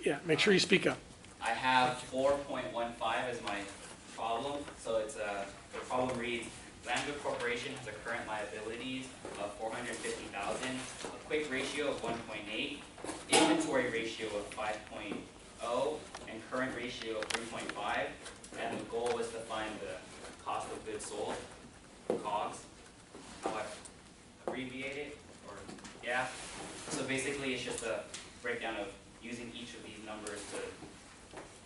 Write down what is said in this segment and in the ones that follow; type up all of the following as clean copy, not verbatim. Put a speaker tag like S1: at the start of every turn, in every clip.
S1: Yeah, make sure you speak up.
S2: I have 4.15 as my problem. So it's the problem reads, Landwood Corporation has a current liabilities of $450,000, a quick ratio of 1.8, inventory ratio of 5.0, and current ratio of 3.5. And the goal was to find the cost of goods sold, COGS, how I abbreviate it, or yeah. So basically it's just a breakdown of using each of these numbers to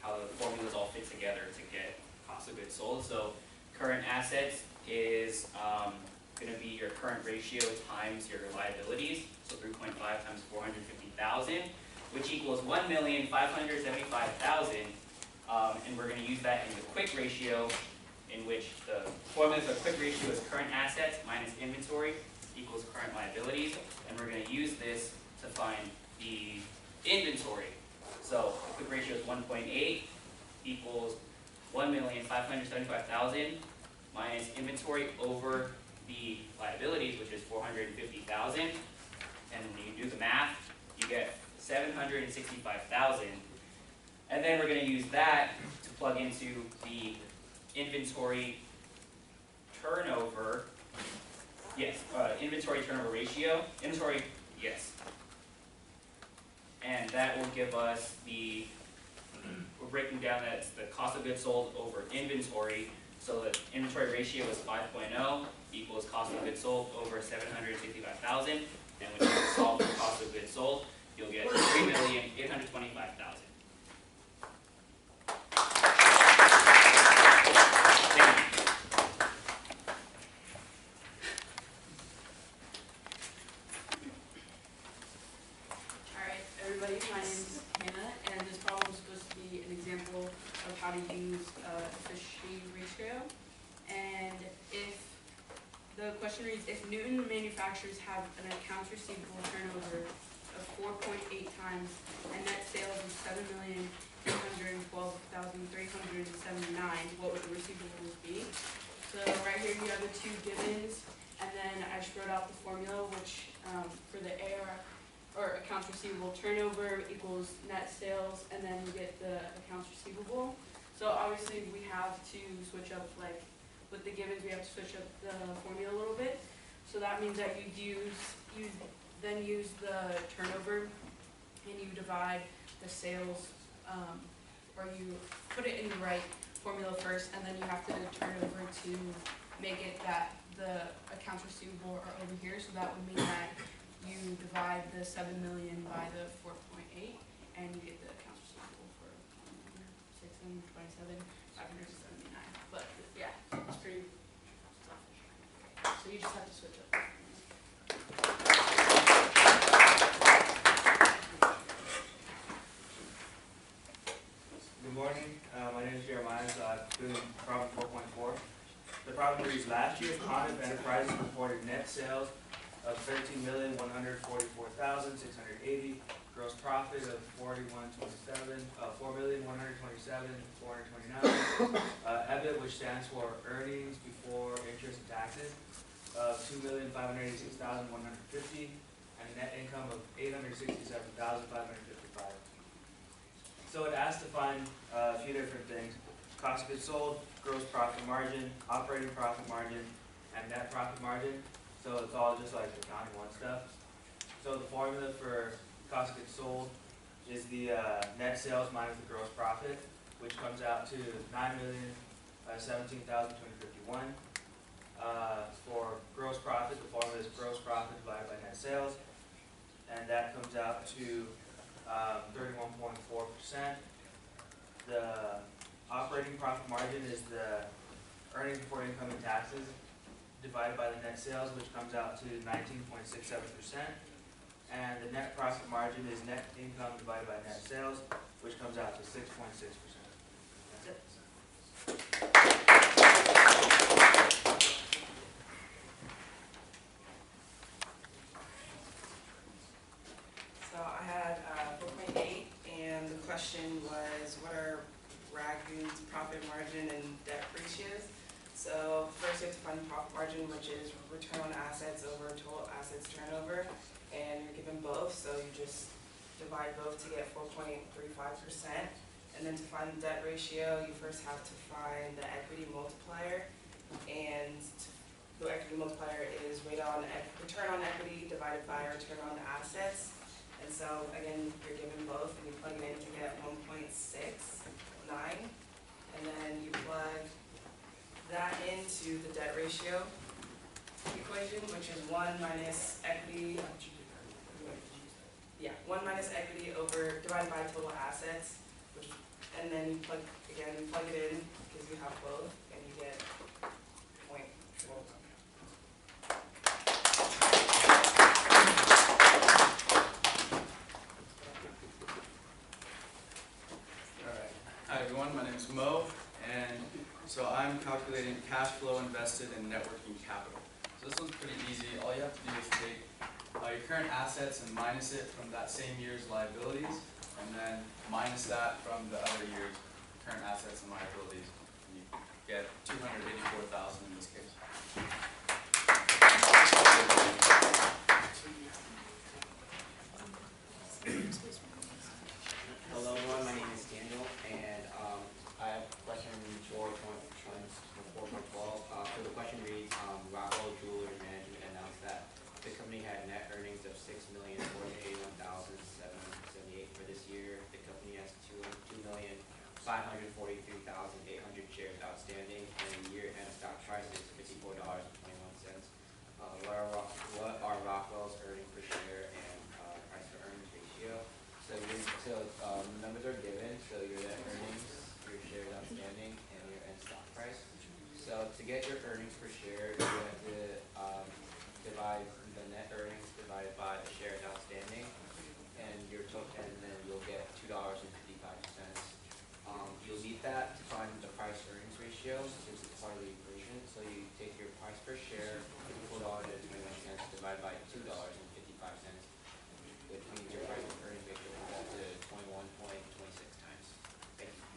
S2: how the formulas all fit together to get cost of goods sold. So current assets is going to be your current ratio times your liabilities, so 3.5 times 450,000, which equals 1,575,000, and we're going to use that in the quick ratio, in which the formula for quick ratio is current assets minus inventory equals current liabilities, and we're going to use this to find the inventory. So the quick ratio is 1.8 equals 1,575,000 minus inventory over the liabilities, which is 450,000. And when you do the math, you get 765,000. And then we're going to use that to plug into the inventory turnover. Yes, inventory turnover ratio. Inventory, yes. And that will give us the, we're breaking down that's the cost of goods sold over inventory. So the inventory ratio is 5.0 equals cost of goods sold over 765,000. And when you solve for cost of goods sold, you'll get 3,825,000.
S3: How to use efficiency ratio, and if the question reads, if Newton manufacturers have an accounts receivable turnover of 4.8 times and net sales of 7,812,379, what would the receivables be? So right here you have the two givens, and then I just wrote out the formula, which for the AR or accounts receivable turnover equals net sales, and then you get the accounts receivable. So obviously we have to switch up, like with the givens, we have to switch up the formula a little bit. So that means that you then use the turnover and you divide the sales, or you put it in the right formula first, and then you have to turn over to make it that the accounts receivable are over here. So that would mean that you divide the 7 million by the 4.8, and you get the accounts receivable for 627,579. But yeah, it's pretty selfish. So you just have to switch up.
S4: Good morning. My name is Jeremiah. So I'm doing problem 4.4. The problem reads: last year, Conniff Enterprises reported net sales of 13,144,680, gross profit of 4,127,429, EBIT, which stands for earnings before interest and taxes, of 2,586,150, and a net income of 867,555. So it asks to find a few different things: cost of goods sold, gross profit margin, operating profit margin, and net profit margin. So it's all just like accounting one stuff. So the formula for cost of goods sold is the net sales minus the gross profit, which comes out to 9,017,251. For gross profit, the formula is gross profit divided by net sales, and that comes out to 31.4%. The operating profit margin is the earnings before income and taxes divided by the net sales, which comes out to 19.67%. And the net profit margin is net income divided by net sales, which comes out to 6.6%. That's it.
S5: So I had 4.8, and the question was, what are Ragoon's profit margin and debt ratios? So first you have to find the profit margin, which is return on assets over total assets turnover, and you're given both, so you just divide both to get 4.35%. And then to find the debt ratio, you first have to find the equity multiplier. And the equity multiplier is return on equity divided by return on assets. And so again, you're given both and you plug it in to get 1.69. And then you plug that into the debt ratio equation, which is 1 minus equity. Yeah, 1 minus equity divided by total assets. And then you plug it in because you have both, and you get 0.4.
S1: Alright, hi everyone, my name is Mo, and so I'm calculating cash flow invested in net working capital. So this one's pretty easy. All you have to do is take your current assets and minus it from that same year's liabilities, and then minus that from the other year's current assets and liabilities. And you get $284,000 in this case.
S6: Hello everyone, my name is Daniel, and I have a question for 4.12. So the question reads, Rockwell Jewelers Management announced that the company had net earnings of $6,481,778 for this year. The company has 2,543,800 shares outstanding, and the year-end stock price is $54.21. What are Rockwell's earnings per share and price to earnings ratio? So numbers are given, so your net earnings, your shares outstanding, and your end stock price. So to get your earnings per share, you have to divide the net earnings divided by the shares outstanding, and then you'll get $2.55. You'll need that to find the price earnings ratio since it's part of the equation. So you take your price per share, $54.21 divided by $2.55, which means your price earnings ratio will go to 21.26 times. Thank you.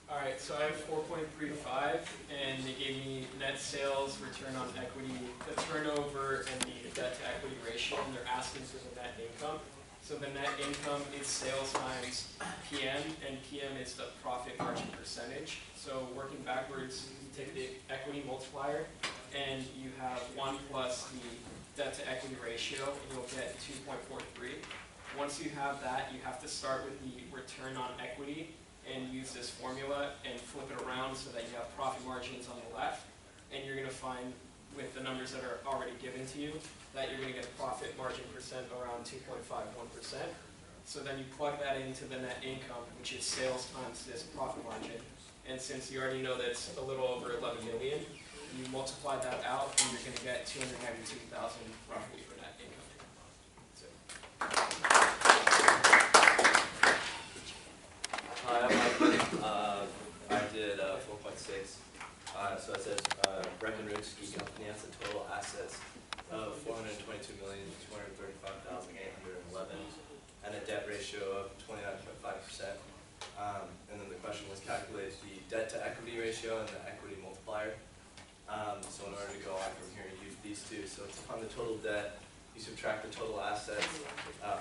S7: Alright, so I have 4.35, and they gave me net sales, return on equity, the turnover, and the debt to equity ratio, and they're asking for the net income. So the net income is sales times PM, and PM is the profit margin percentage. So working backwards, you take the equity multiplier, and you have 1 plus the debt to equity ratio, and you'll get 2.43. Once you have that, you have to start with the return on equity and use this formula and flip it around so that you have profit margins on the left, and you're going to find with the numbers that are already given to you that you're going to get a profit margin percent around 2.51%. So then you plug that into the net income, which is sales times this profit margin, and since you already know that it's a little over 11 million, you multiply that out and you're going to get 292,000 roughly for net income. That's it.
S8: Hi, I'm Michael. I did 4.6. So it says Breckenridge Ski Company has a total assets of $422,235,811 and a debt ratio of 29.5%. And then the question was calculate the debt to equity ratio and the equity multiplier. So in order to go on from here, you use these two. So to find the total debt, you subtract the total assets,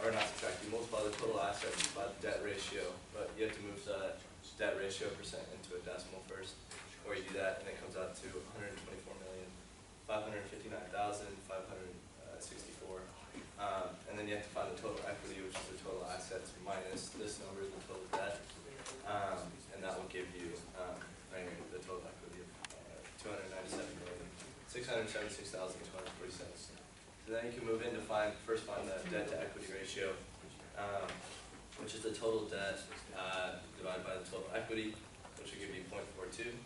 S8: or not subtract, you multiply the total assets by the debt ratio, but you have to move the debt ratio percent into a decimal first, or you do that and it comes out to 124,559,564. And then you have to find the total equity, which is the total assets minus this number, the total debt, and that will give you right here, the total equity of $297,676,247. So then you can move in to first find the debt to equity ratio, which is the total debt divided by the total equity, which will give you 0.42.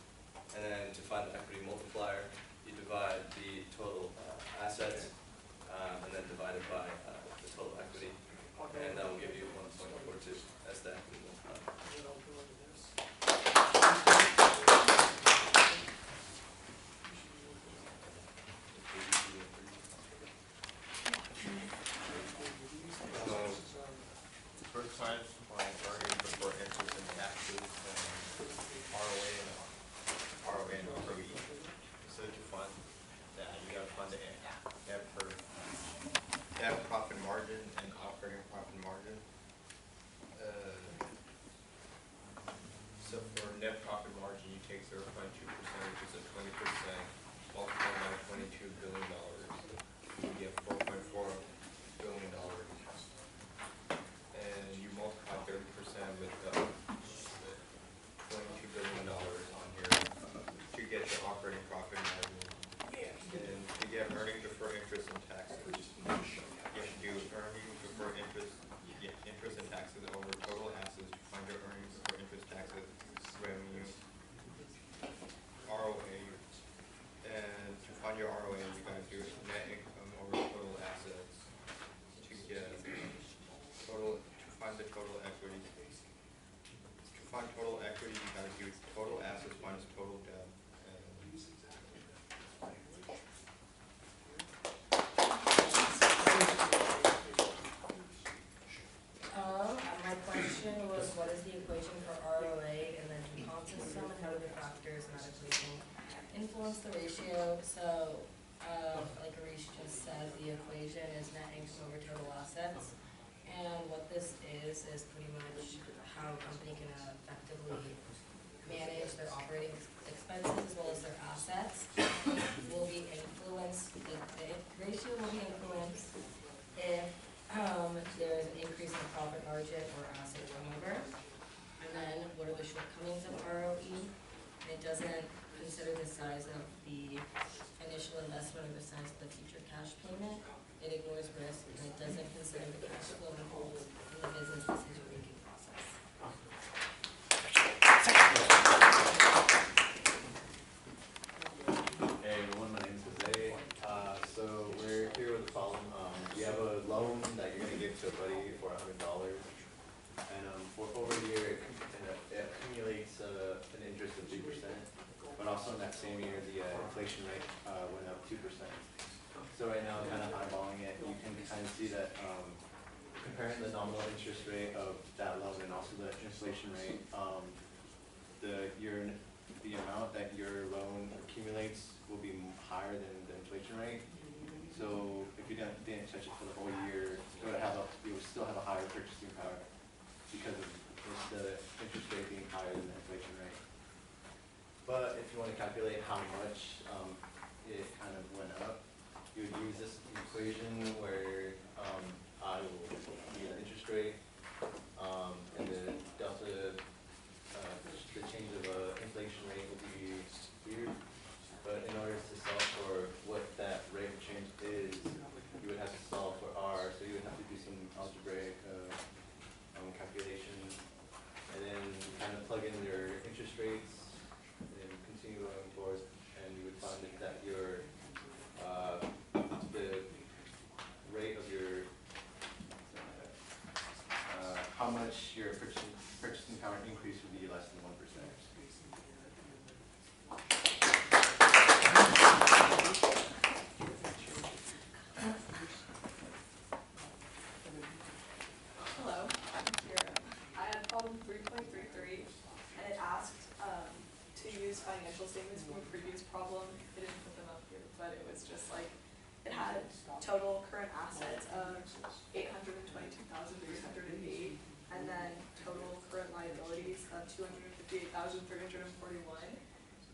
S8: And then to find the equity multiplier, you divide the total assets and then divide it by the total equity, and that will give you 1.42 as the equity multiplier.
S9: First time applying earnings before interest and taxes and ROA and ROE. So to fund that, you got to fund the
S10: over total assets. And what this is pretty much how a company can effectively manage their operating expenses as well as their assets. Will be influenced, the ratio will be influenced if there's an increase in profit margin or asset turnover. And then what are the shortcomings of ROE? And it doesn't consider the size of the initial investment or the size of the future cash payment. It ignores risk, and it doesn't consider the cash flow involved in the business decision-making process.
S11: Hey everyone, my name is Jose. So we're here with a problem. You have a loan that you're going to give to a buddy for $100, and for over a year it accumulates an interest of 3%, but also in that same year the inflation rate went up 2%. So right now, kind of eyeballing it, you can kind of see that comparing the nominal interest rate of that loan and also the inflation rate, the amount that your loan accumulates will be higher than the inflation rate. So if you didn't touch it for the whole year, you would still have a higher purchasing power because of the interest rate being higher than the inflation rate. But if you want to calculate how much it kind of went up, you would use this equation where I will be the interest rate and the delta, the change of inflation rate will be here. But in order to solve for what that rate of change is, you would have to solve for R. So you would have to do some algebraic calculations, and then kind of plug in your interest rates and continue going forth, and you would find that your the rate of your how much your purchasing power increase would be less than 1%.
S12: Hello, I'm Kira. I had problem 3.33, and it asked to use financial statements from a previous problem. It didn't put them up here, but it was just like, it had total current assets of $822,308, and then total current liabilities of $258,341.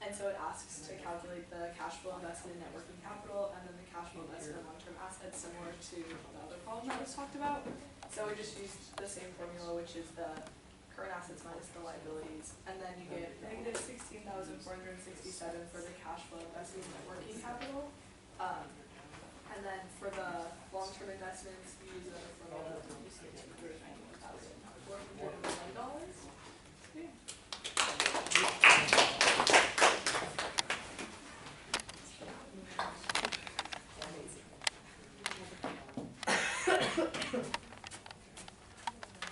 S12: And so it asks to calculate the cash flow invested in net working capital and then the cash flow invested in long-term assets, similar to the other problem that was talked about. So we just used the same formula, which is the current assets minus the liabilities, and then you get negative $16,467 for the cash flow invested in net working capital. And then for the long-term investments, you use another formula, you just get $291,401. Yeah.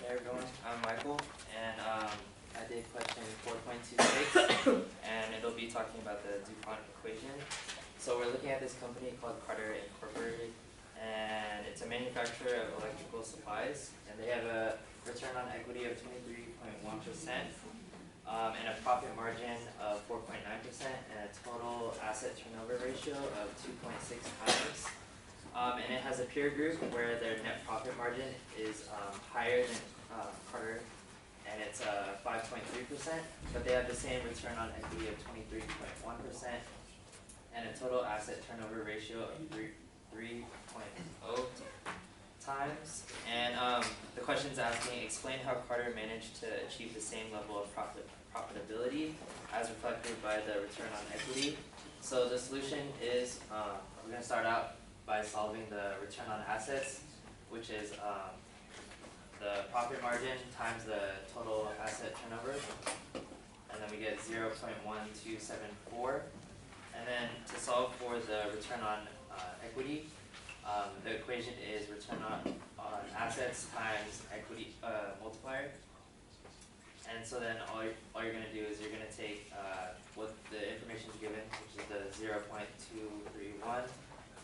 S13: Hey everyone, I'm Michael, and I did question 4.26, and it'll be talking about the DuPont equation. So we're looking at this company called Carter Incorporated, and it's a manufacturer of electrical supplies, and they have a return on equity of 23.1%, and a profit margin of 4.9%, and a total asset turnover ratio of 2.6 times. And it has a peer group where their net profit margin is higher than Carter, and it's 5.3%, but they have the same return on equity of 23.1%, and a total asset turnover ratio of 3.0 times. And the question is asking, explain how Carter managed to achieve the same level of profitability as reflected by the return on equity. So the solution is, we're going to start out by solving the return on assets, which is the profit margin times the total asset turnover, and then we get 0.1274. And then to solve for the return on equity, the equation is return on assets times equity multiplier. And so then all you're going to do is you're going to take what the information is given, which is the 0.231,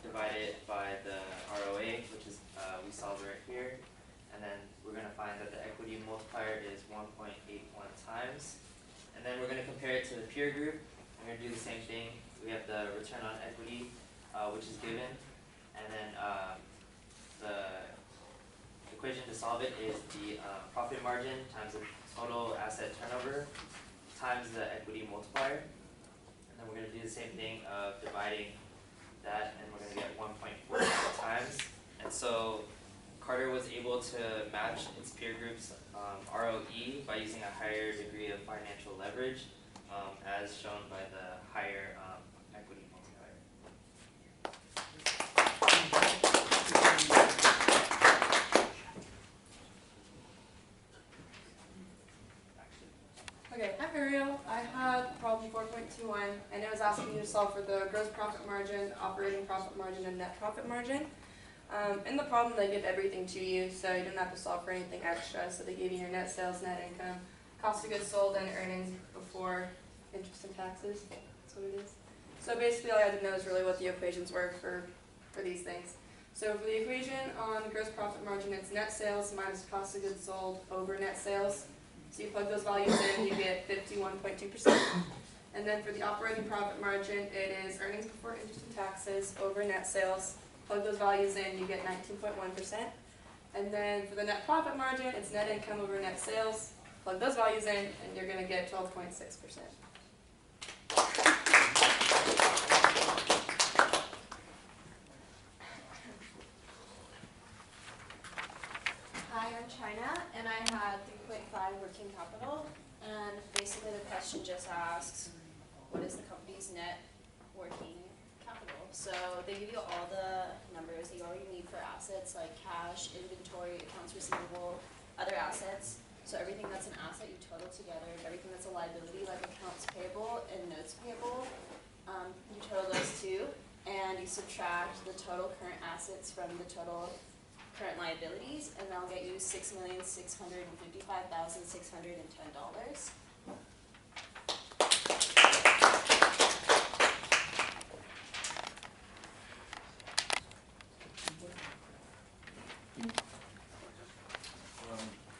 S13: divide it by the ROA, which is we solved right here. And then we're going to find that the equity multiplier is 1.81 times. And then we're going to compare it to the peer group. We're going to do the same thing. We have the return on equity, which is given, and then the solve it is the profit margin times the total asset turnover times the equity multiplier. And then we're going to do the same thing of dividing that, and we're going to get 1.45 times. And so Carter was able to match its peer group's ROE by using a higher degree of financial leverage, as shown by the higher equity multiplier.
S12: Okay, hi Ariel. I had problem 4.21 and it was asking you to solve for the gross profit margin, operating profit margin, and net profit margin. In the problem they give everything to you, so you didn't have to solve for anything extra. So they gave you your net sales, net income, cost of goods sold, and earnings before interest and taxes. That's what it is. So basically all I had to know is really what the equations were for these things. So for the equation on the gross profit margin, it's net sales minus cost of goods sold over net sales. So you plug those values in, you get 51.2%. And then for the operating profit margin, it is earnings before interest and taxes over net sales. Plug those values in, you get 19.1%. And then for the net profit margin, it's net income over net sales. Plug those values in, and you're going to get 12.6%.
S14: Hi, I'm China, and I had 3.5 working capital, and basically the question just asks, what is the company's net working capital? So they give you all the numbers that you already need for assets like cash, inventory, accounts receivable, other assets. So everything that's an asset you total together, and everything that's a liability like accounts payable and notes payable, you total those two, and you subtract the total current assets from the total current liabilities, and that'll get you $6,655,610.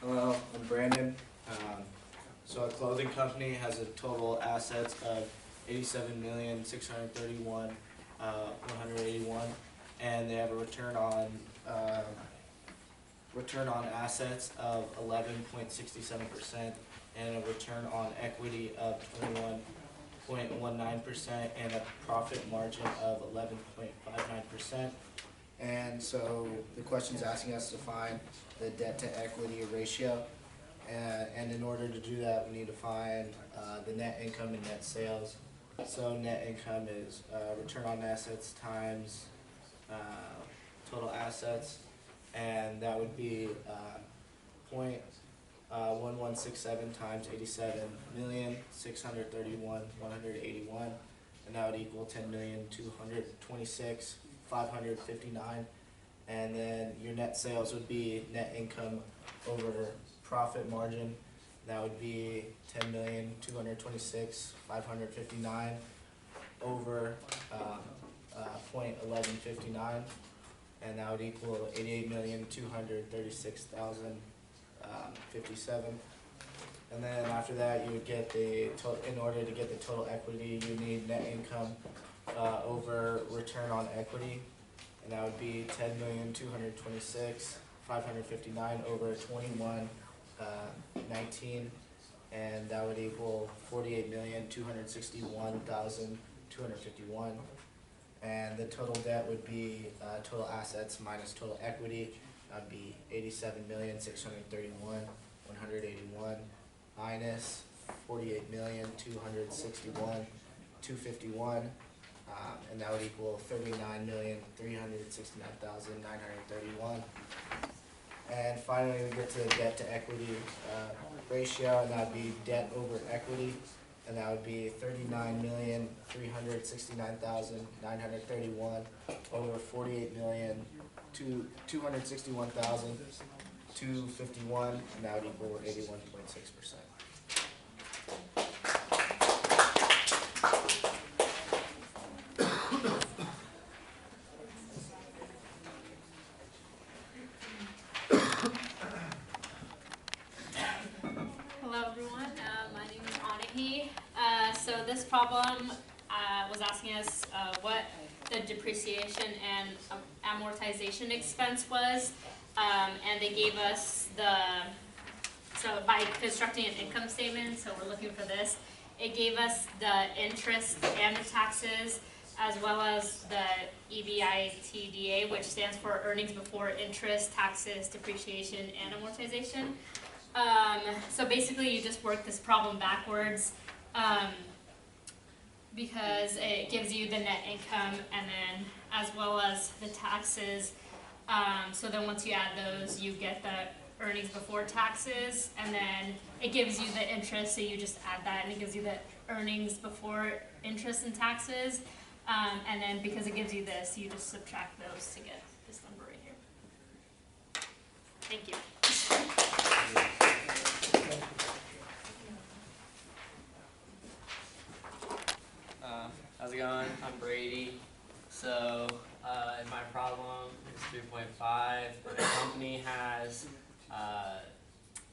S15: Hello, I'm Brandon. So a clothing company has a total assets of $87,631,181, and they have a return on assets of 11.67% and a return on equity of 21.19% and a profit margin of 11.59%. And so the question's asking us to find the debt to equity ratio, and in order to do that we need to find the net income and net sales. So net income is return on assets times total assets, and that would be 0.1167 times 87,631,181, and that would equal 10,226,559. And then your net sales would be net income over profit margin. That would be 10,226,559 over 0.1159, and that would equal 88,236,057. And then after that, you would get the in order to get the total equity, you need net income over return on equity, and that would be 10,226,559 over 21,19, and that would equal 48,261,251. And the total debt would be total assets minus total equity. That would be 87,631,181 minus 48,261,251, and that would equal 39,369,931. And finally, we get to the debt to equity ratio, and that would be debt over equity, and that would be 39,369,931 over 48,261,251, and that would equal 81.6%.
S16: So this problem was asking us what the depreciation and amortization expense was and they gave us so by constructing an income statement, so we're looking for this, it gave us the interest and the taxes, as well as the EBITDA, which stands for earnings before interest, taxes, depreciation, and amortization. So basically you just work this problem backwards, because it gives you the net income and then as well as the taxes. So then once you add those, you get the earnings before taxes, and then it gives you the interest, so you just add that, and it gives you the earnings before interest and taxes. And then because it gives you this, you just subtract those to get this number right here. Thank you.
S17: How's it going? I'm Brady. So, in my problem is 3.5. My company has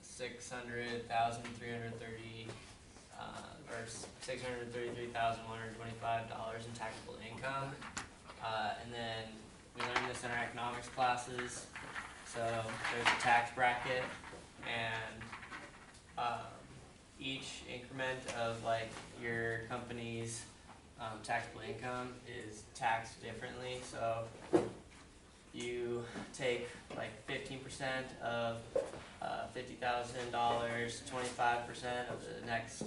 S17: 633,125 $633,125 in taxable income. And then we learned this in our economics classes. So there's a tax bracket, and each increment of like your company's taxable income is taxed differently. So you take like 15% of $50,000, 25% of the next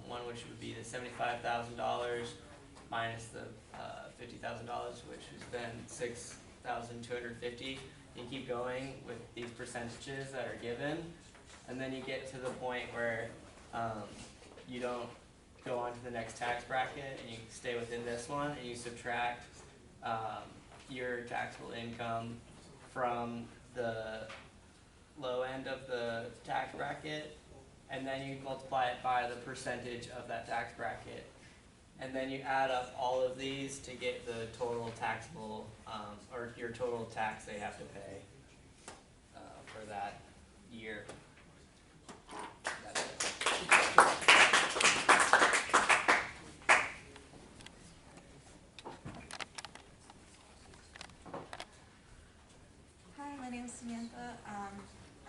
S17: one, which would be the $75,000, minus the $50,000, which is then $6,250. You keep going with these percentages that are given, and then you get to the point where you don't go on to the next tax bracket, and you stay within this one, and you subtract your taxable income from the low end of the tax bracket, and then you multiply it by the percentage of that tax bracket, and then you add up all of these to get the total taxable, or your total tax they have to pay for that year. That's it.
S18: Hi, my name is Samantha. I'm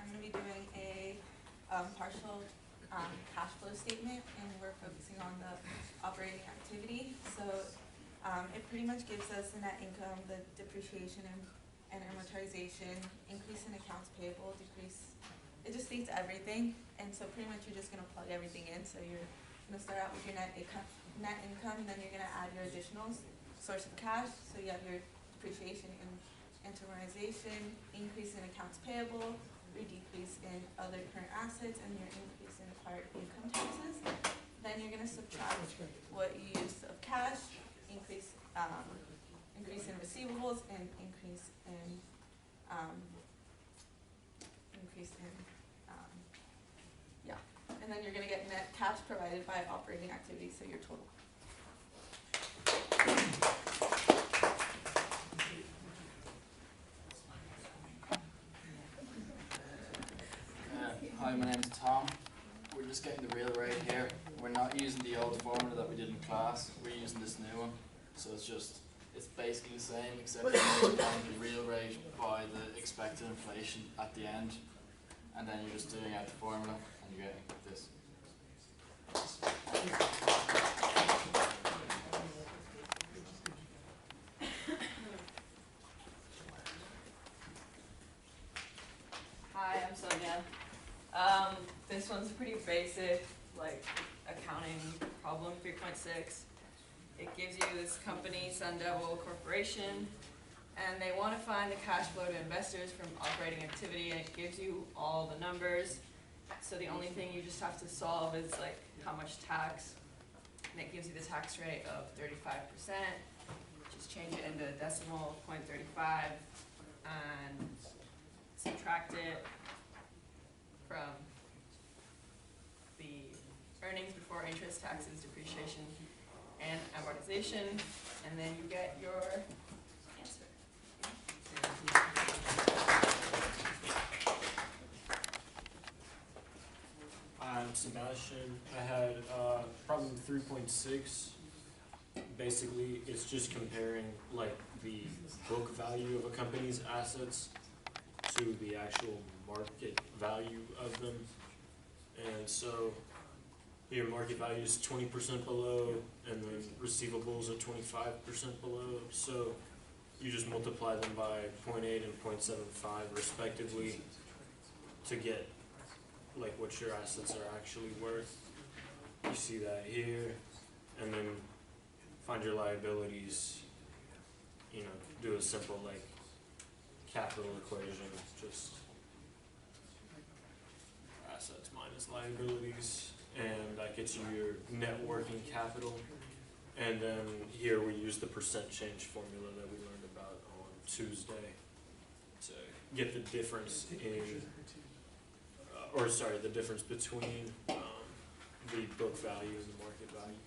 S18: going to be doing a partial cash flow statement, and we're focusing on the operating activity. So it pretty much gives us the net income, the depreciation and amortization, increase in accounts payable, decrease. It just states everything, and so pretty much you're just going to plug everything in. So you're going to start out with your net income, and then you're going to add your additional source of cash. So you have your depreciation and amortization, increase in accounts payable, your decrease in other current assets, and your increase in acquired income taxes. Then you're going to subtract what you used of cash, increase in receivables, and increase in and then you're going to get net cash provided by operating activities, so your total.
S19: Hi, my name's Tom. We're just getting the real rate here. We're not using the old formula that we did in class. We're using this new one. So it's basically the same, except we're multiplying the real rate by the expected inflation at the end. And then you're just doing out the formula, and you're getting this.
S20: Hi, I'm Sonia. This one's a pretty basic, like, accounting problem, 3.6. It gives you this company, Sun Devil Corporation, and they want to find the cash flow to investors from operating activity, and it gives you all the numbers. So the only thing you just have to solve is like how much tax, and it gives you the tax rate of 35%. Just change it into a decimal of 0.35 and subtract it from the earnings before interest, taxes, depreciation, and amortization, and then you get your answer.
S21: I'm Sebastian. I had problem 3.6. Basically, it's just comparing like the book value of a company's assets to the actual market value of them. And so your market value is 20% below, and then receivables are 25% below. So you just multiply them by 0.8 and 0.75 respectively to get like what your assets are actually worth. You see that here, and then find your liabilities. You know, do a simple like capital equation, just assets minus liabilities, and that gets you your net working capital. And then here we use the percent change formula that we learned about on Tuesday to get the difference in, the difference between the book value and the market value.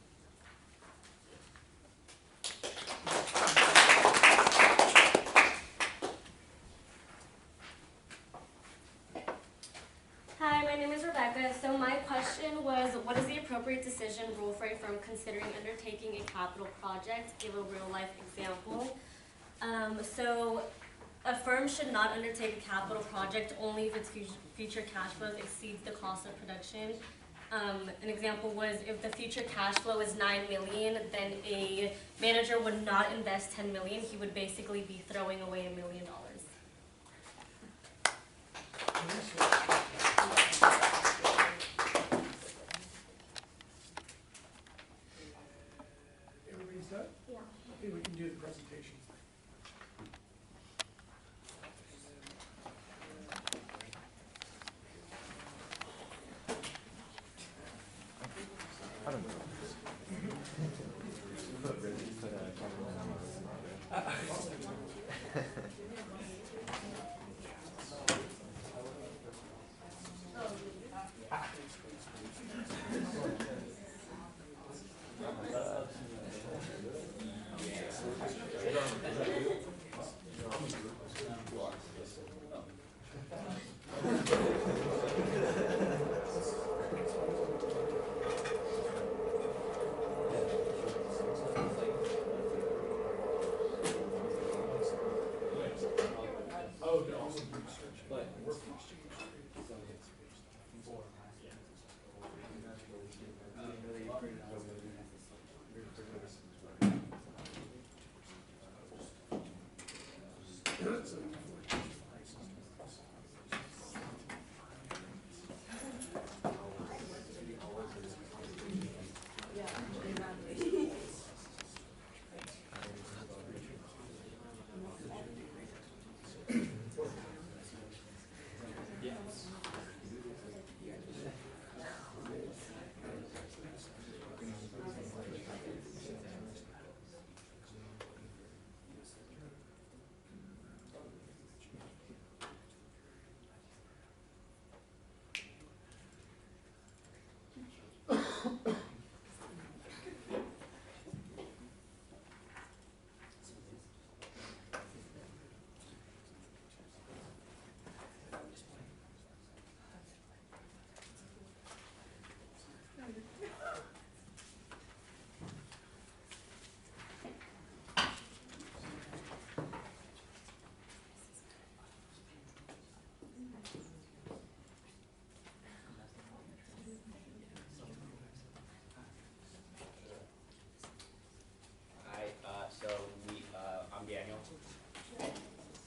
S2: Hi, my name is Rebecca. So my question was, what is the appropriate decision rule for a firm considering undertaking a capital project? Give a real life example. So a firm should not undertake a capital project only if its future cash flows exceeds the cost of production. An example was if the future cash flow is $9 million, then a manager would not invest $10 million. He would basically be throwing away $1 million.
S22: Everybody's done?
S2: Yeah.
S22: Okay, we can do the presentation.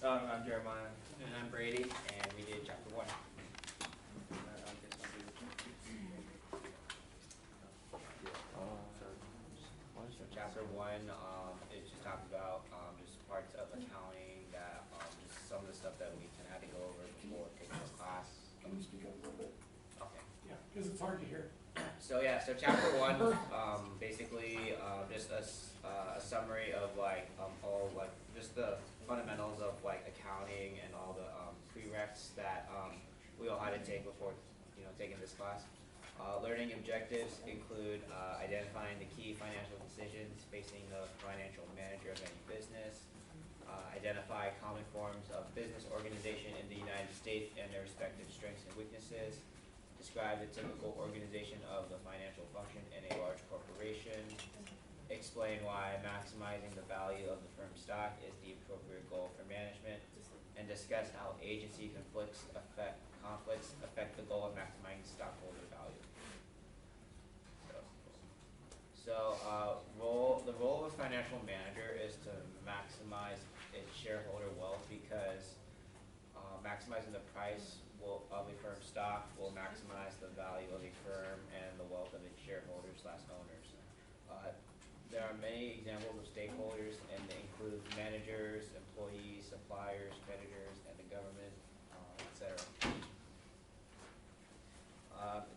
S6: I'm Jeremiah. And I'm Brady, and we did chapter 1. So chapter 1, it just talks about just parts of accounting that just some of the stuff that we kind of had to go over before taking this class.
S22: Can you speak up a little bit? Okay. Yeah, because it's hard to hear.
S6: So chapter 1, basically just a summary of all just the fundamentals of accounting and all the prereqs that we all had to take before taking this class. Learning objectives include identifying the key financial decisions facing the financial manager of any business, identify common forms of business organization in the United States and their respective strengths and weaknesses, describe the typical organization of the financial function in a large corporation, explain why maximizing the value of the firm's stock is the appropriate goal for management, and
S13: discuss how agency conflicts affect the goal of maximizing stockholder value. The role of a financial manager is to maximize its shareholder wealth because maximizing the price of a firm's stock will maximize the value of a firm and the wealth of its shareholders/owners. There are many examples of stakeholders, and they include managers, employees, suppliers, creditors, and the government, etc.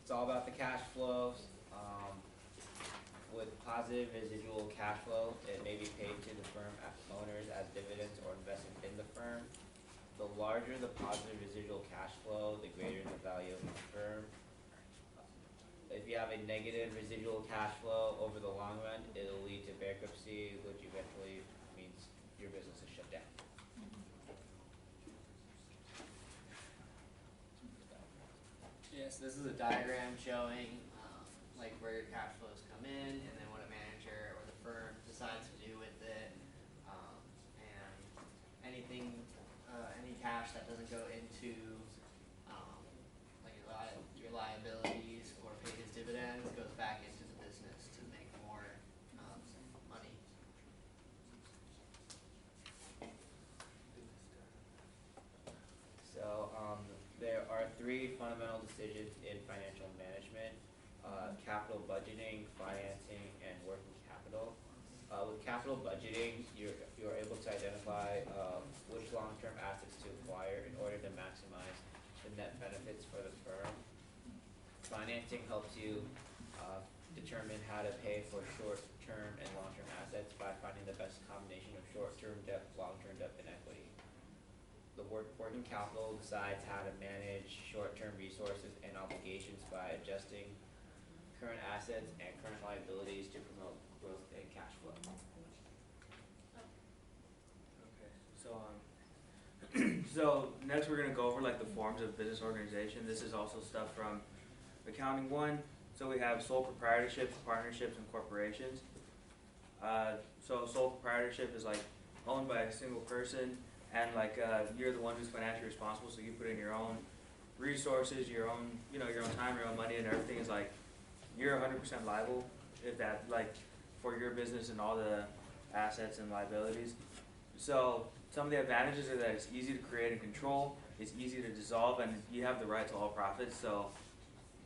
S13: It's all about the cash flows. With positive residual cash flow, it may be paid to the firm owners as dividends or invested in the firm. The larger the positive residual cash flow, the greater the value of the firm. If you have a negative residual cash flow over the long run, it'll lead to bankruptcy, which eventually means your business is shut down.
S17: Yes, this is a diagram showing like where your cash flows come in, and then what a manager or the firm decides to do with it, and anything, any cash that doesn't go into like your liabilities or paid as dividends goes back into the business to make more money.
S13: So there are three fundamental decisions in financial management: capital budgeting, financing, and working capital. With capital budgeting, you're able to identify which long-term assets to acquire in order to maximize the net benefits for the firm. Financing helps you determine how to pay for short-term and long-term assets by finding the best combination of short-term debt, long-term debt, and equity. The working capital decides how to manage short-term resources and obligations by adjusting current assets and current liabilities to promote growth and cash flow.
S17: Okay, so next we're going to go over like the forms of business organization. This is also stuff from accounting 1. So we have sole proprietorships, partnerships, and corporations. So sole proprietorship is like owned by a single person, and like you're the one who's financially responsible. So you put in your own resources, your own time, your own money, and everything is like you're 100% liable if that like for your business and all the assets and liabilities. So some of the advantages are that it's easy to create and control, it's easy to dissolve, and you have the right to all profits. So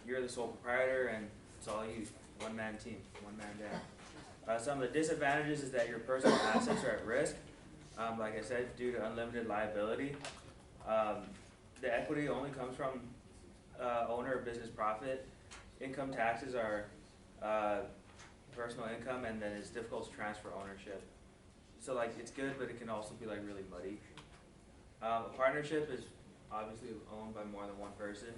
S17: you're the sole proprietor, and it's all you, one-man team, one-man band. Some of the disadvantages is that your personal assets are at risk. Like I said, due to unlimited liability. The equity only comes from owner or business profit. Income taxes are personal income, and then it's difficult to transfer ownership. So like it's good, but it can also be like really muddy. A partnership is obviously owned by more than one person.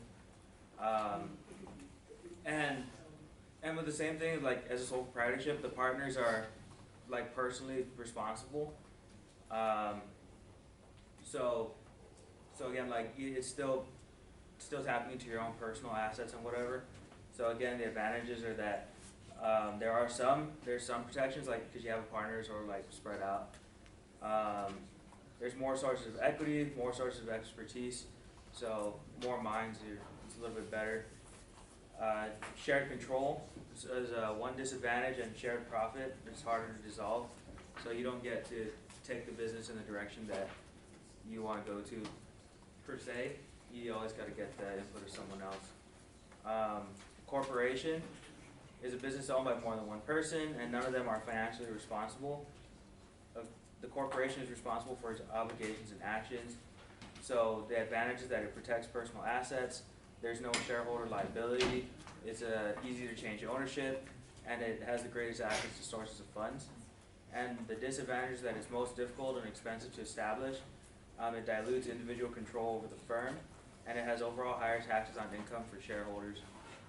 S17: And with the same thing, like as a sole proprietorship, the partners are like personally responsible. So again, like it's still tapping into your own personal assets and whatever. So again, the advantages are that there's some protections, like because you have partners or like spread out. There's more sources of equity, more sources of expertise, so more minds, it's a little bit better. Shared control is one disadvantage, and shared profit is harder to dissolve. So you don't get to take the business in the direction that you want to go to per se. You always got to get the input of someone else. Corporation is a business owned by more than one person, and none of them are financially responsible. The corporation is responsible for its obligations and actions. So the advantage is that it protects personal assets. There's no shareholder liability. It's easy to change ownership, and it has the greatest access to sources of funds. And the disadvantage is that it's most difficult and expensive to establish. It dilutes individual control over the firm, and it has overall higher taxes on income for shareholders.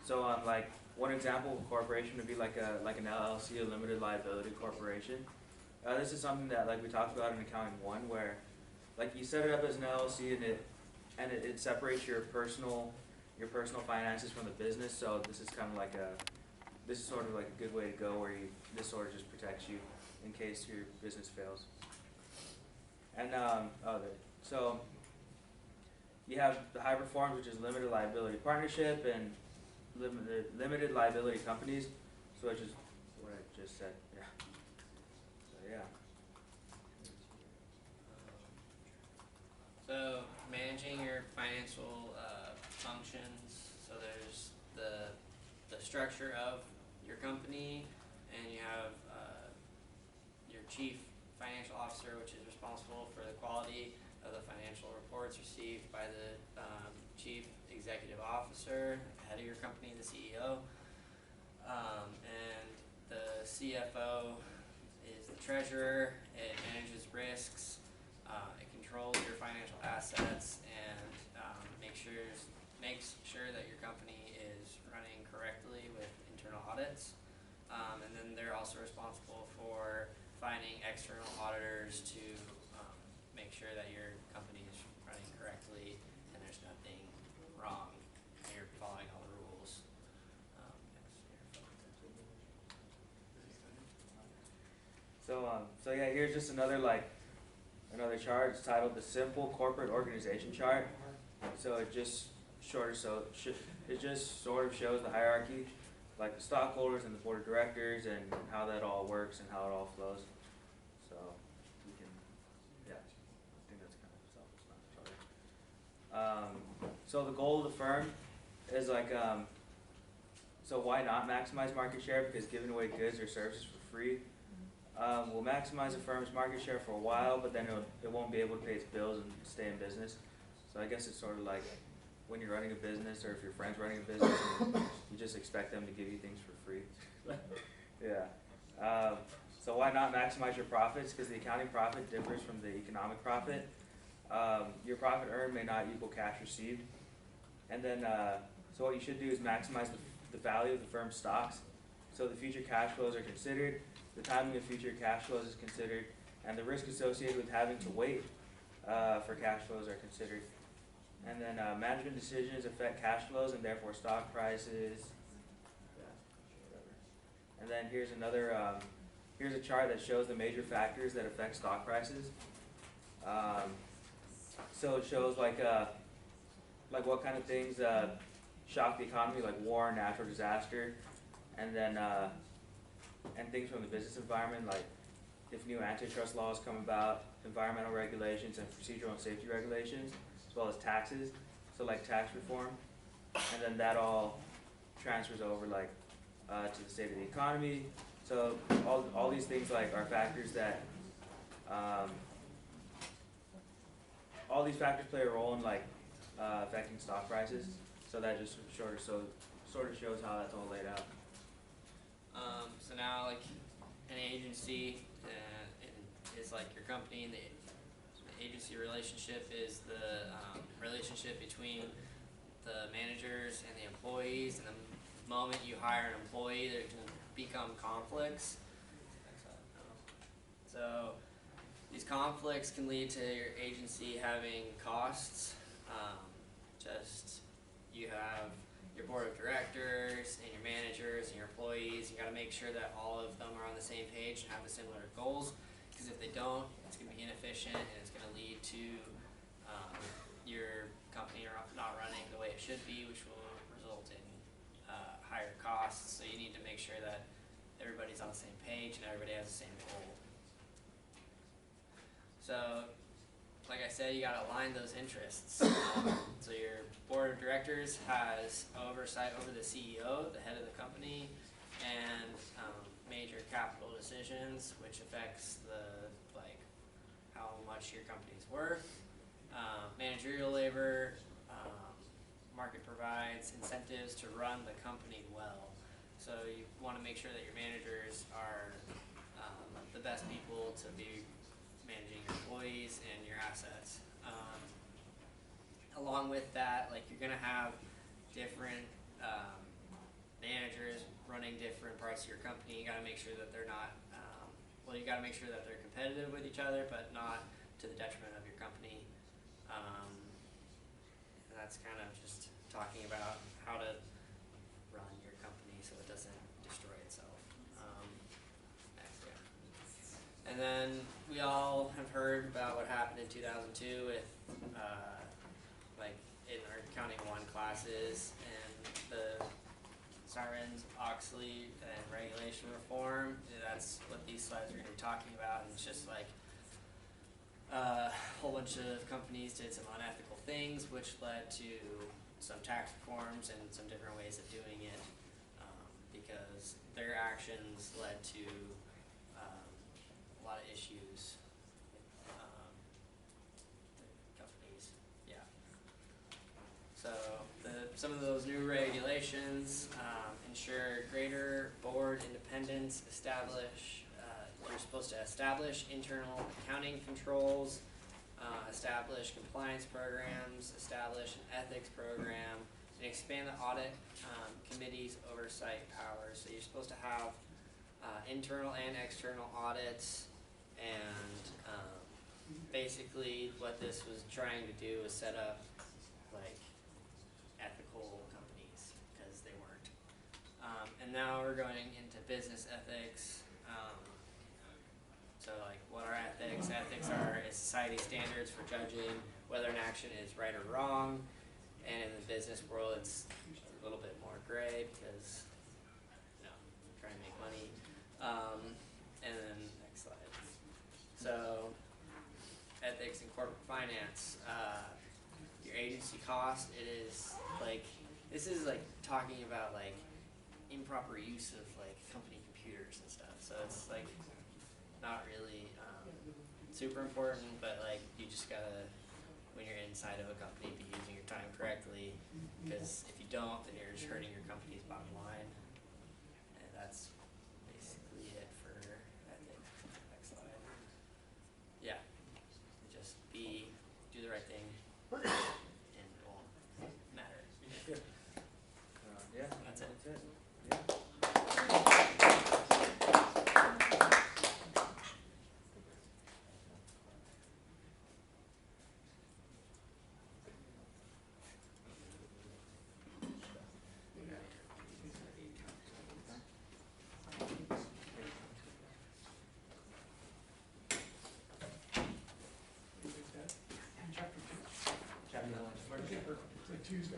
S17: So like one example of a corporation would be like an LLC, a limited liability corporation. This is something that like we talked about in accounting 1, where like you set it up as an LLC, and it separates your personal finances from the business. So this is kind of like this is sort of like a good way to go, where this sort of just protects you in case your business fails. And so
S13: you have the hybrid forms, which is limited liability partnership and limited liability companies. So which is what I just said. Yeah. So yeah.
S17: So managing your financial functions, so there's the structure of your company, and you have your chief financial officer, which is responsible for the quality of the financial reports received by the chief executive officer, head of your company, the CEO, and the CFO is the treasurer. It manages risks. It controls your financial assets and makes sure that your company is running correctly with internal audits. And then they're also responsible for finding external auditors to make sure that your company is running correctly and there's nothing wrong and you're following all the rules.
S13: So yeah, here's just another chart. It's titled the Simple Corporate Organization Chart. So it just sort of shows the hierarchy, like the stockholders and the board of directors and how that all works and how it all flows. So we can, yeah, I think that's kind of self-explanatory. So the goal of the firm is so why not maximize market share? Because giving away goods or services for free will maximize the firm's market share for a while, but then it won't be able to pay its bills and stay in business. So I guess it's sort of like when you're running a business, or if your friend's running a business, you just expect them to give you things for free. Yeah. So why not maximize your profits? Because the accounting profit differs from the economic profit. Your profit earned may not equal cash received. And then, so what you should do is maximize the value of the firm's stocks. So the future cash flows are considered, the timing of future cash flows is considered, and the risk associated with having to wait for cash flows are considered. And then management decisions affect cash flows and therefore stock prices. And then here's here's a chart that shows the major factors that affect stock prices. So it shows like what kind of things shock the economy, like war, natural disaster, and then and things from the business environment, like if new antitrust laws come about, environmental regulations, and procedural and safety regulations, as well as taxes, so like tax reform, and then that all transfers over to the state of the economy. So all these things are factors that all these factors play a role in affecting stock prices. So that just sort of shows how that's all laid out.
S17: So now, an agency is like your company, and the agency relationship is the relationship between the managers and the employees. And the moment you hire an employee, there can become conflicts. So these conflicts can lead to your agency having costs. You have your board of directors and your managers and your employees. You got to make sure that all of them are on the same page and have the similar goals. Because if they don't, it's going to be inefficient and it's going to lead to your company not running the way it should be, which will result in higher costs. So you need to make sure that everybody's on the same page and everybody has the same goal. So, like I said, you got to align those interests. So your board of directors has oversight over the CEO, the head of the company, and major capital decisions, which affects how much your company's worth. Managerial labor, market provides incentives to run the company well. So you want to make sure that your managers are the best people to be managing your employees and your assets. Along with that, you're going to have different managers running different parts of your company. You got to make sure that they're not, you got to make sure that they're competitive with each other, but not to the detriment of your company. And that's kind of just talking about how to run your company so it doesn't destroy itself. And then we all have heard about what happened in 2002 with classes and the Sarbanes-Oxley and regulation reform. That's what these slides are going to be talking about, and it's just like a whole bunch of companies did some unethical things, which led to some tax reforms and some different ways of doing it, because their actions led to a lot of issues with companies. Yeah. So some of those new regulations ensure greater board independence, you're supposed to establish internal accounting controls, establish compliance programs, establish an ethics program, and expand the audit committee's oversight powers. So you're supposed to have internal and external audits, and basically what this was trying to do was set up like ethical companies, because they weren't. And now we're going into business ethics. So like, what are ethics? Ethics are society standards for judging whether an action is right or wrong. And in the business world, it's a little bit more gray because, trying to make money. And then next slide. So, ethics in corporate finance. Your agency cost, it is like, this is like talking about like improper use of like company computers and stuff. So it's like not really super important, but like you just gotta, when you're inside of a company, be using your time correctly, because if you don't, then you're just hurting your company's bottom line. And that's basically it for ethics. Next slide. Yeah, just do the right thing, and it won't matter.
S6: Yeah,
S17: That's it.
S6: that's it.
S22: Chapter 1. Tuesday,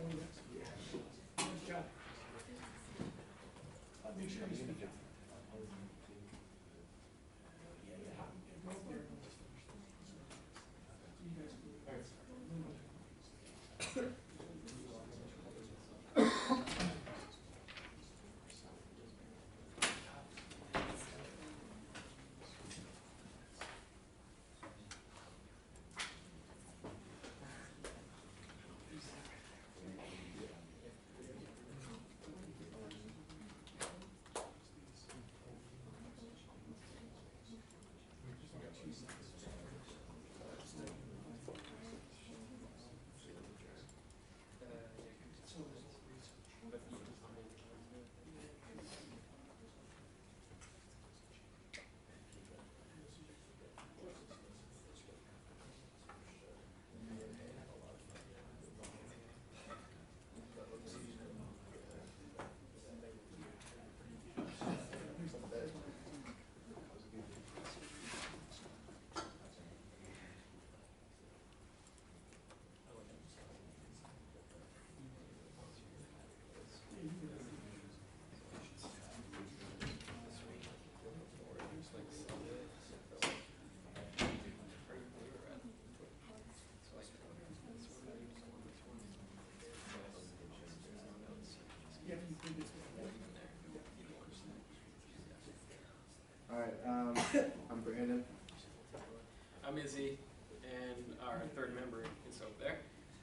S22: good job. I'll make sure you speak up.
S15: Alright, I'm Brandon.
S7: I'm Izzy, and our third member is over there.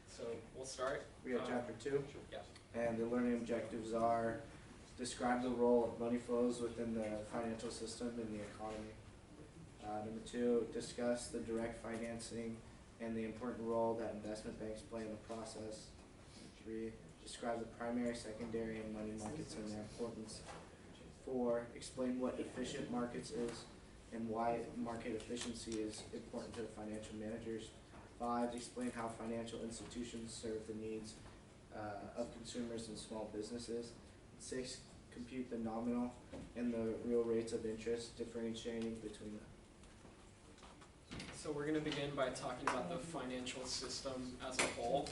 S7: So we'll start.
S15: We got chapter 2.
S7: Yeah.
S15: And the learning objectives are describe the role of money flows within the financial system and the economy. Number 2, discuss the direct financing and the important role that investment banks play in the process. 3, describe the primary, secondary, and money markets and their importance. 4, explain what efficient markets is and why market efficiency is important to financial managers. 5, explain how financial institutions serve the needs of consumers and small businesses. 6, compute the nominal and the real rates of interest, differentiating between them.
S7: So we're going to begin by talking about the financial system as a whole.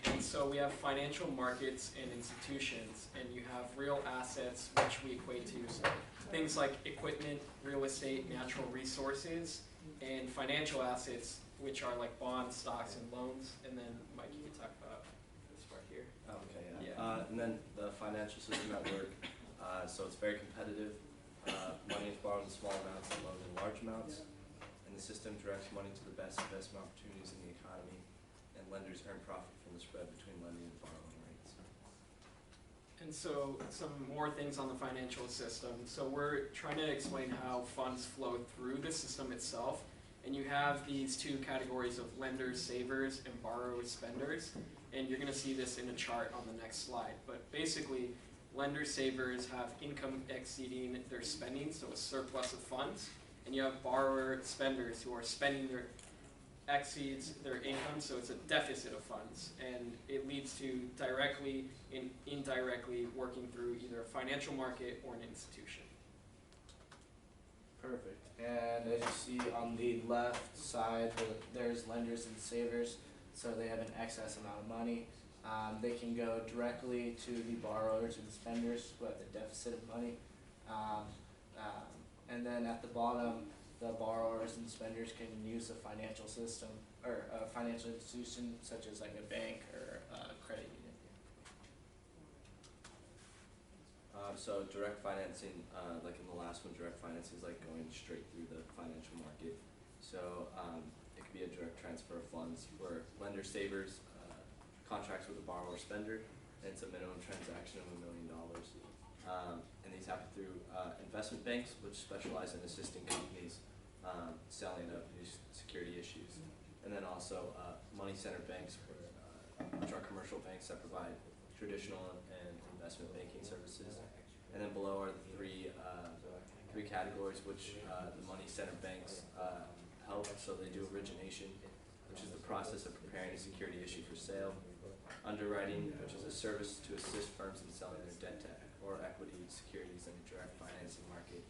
S7: And so we have financial markets and institutions, and you have real assets, which we equate to so things like equipment, real estate, natural resources, and financial assets, which are like bonds, stocks, and loans. And then Mike, you can talk about this part here.
S8: Okay,
S7: Yeah.
S8: and then the financial system at work, so it's very competitive. Money is borrowed in small amounts and loaned in large amounts. And the system directs money to the best investment opportunities in the economy, and lenders earn profit from the spread between lending and borrowing rates.
S7: And so some more things on the financial system. So we're trying to explain how funds flow through the system itself. And you have these two categories of lenders, savers, and borrowers, spenders. And you're going to see this in a chart on the next slide. But basically, lenders, savers have income exceeding their spending, so a surplus of funds. And you have borrower, spenders who are spending their exceeds their income, so it's a deficit of funds. And it leads to directly and indirectly working through either a financial market or an institution.
S15: Perfect. And as you see on the left side, there's lenders and savers, so they have an excess amount of money. They can go directly to the borrowers and spenders who have the deficit of money. And then at the bottom, the borrowers and spenders can use a financial system or a financial institution such as like a bank or a credit union.
S8: So direct financing, like in the last one, direct financing is like going straight through the financial market. So it could be a direct transfer of funds where lender savers contracts with a borrower spender, and it's a minimum transaction of $1 million. And these happen through investment banks, which specialize in assisting companies selling new security issues. And then also money center banks, which are commercial banks that provide traditional and investment banking services. And then below are the three categories which the money center banks help. So they do origination, which is the process of preparing a security issue for sale. Underwriting, which is a service to assist firms in selling their debt or equity securities in the direct financing market.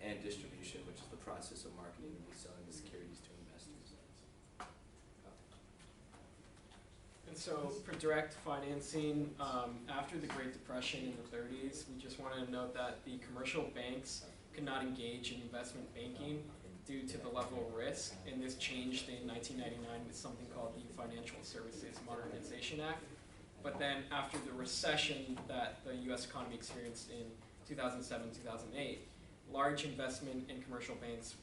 S8: And distribution, which is the process of marketing and reselling the securities to investors.
S7: And so for direct financing, after the Great Depression in the 30s, we just wanted to note that the commercial banks could not engage in investment banking due to the level of risk, and this changed in 1999 with something called the Financial Services Modernization Act. But then after the recession that the US economy experienced in 2007, 2008, large investment in commercial banks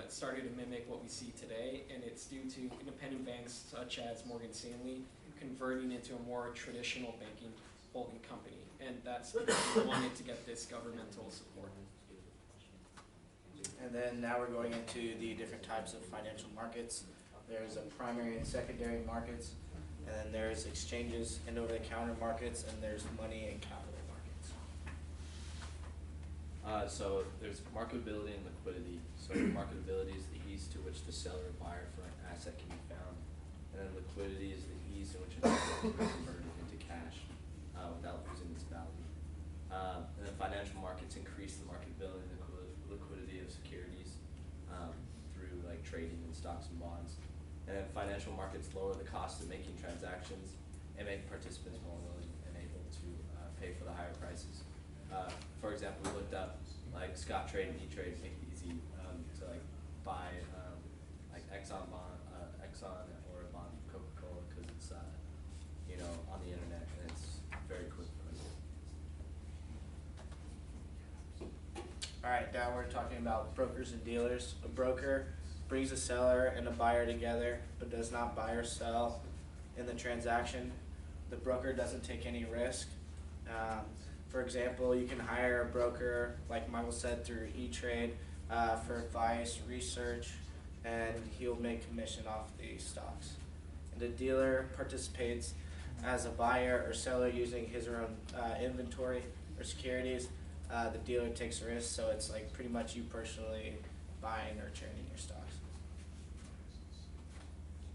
S7: started to mimic what we see today, and it's due to independent banks such as Morgan Stanley converting into a more traditional banking holding company, and that's because we wanted to get this governmental support.
S15: And then now we're going into the different types of financial markets. There's a primary and secondary markets, and then there's exchanges and over-the-counter markets, and there's money and capital markets.
S8: So there's marketability and liquidity. So marketability is the ease to which the seller or buyer for an asset can be found. And then liquidity is the ease in which an asset can be converted into cash without losing its value. And then financial markets increase the marketability and liquidity of securities through like trading in stocks and bonds. And then financial markets lower the cost of making transactions and make participants more willing and able to pay for the higher prices. For example, we looked up like Scottrade and E-Trade make it easy to like buy like Exxon or a bond from Coca-Cola because it's on the internet and it's very quick.
S15: Alright, now we're talking about brokers and dealers. A broker brings a seller and a buyer together, but does not buy or sell in the transaction. The broker doesn't take any risk. For example, you can hire a broker, like Michael said, through E-Trade for advice, research, and he'll make commission off the stocks. And the dealer participates as a buyer or seller using his or her own inventory or securities. The dealer takes a risk, so it's like pretty much you personally buying or trading your stocks.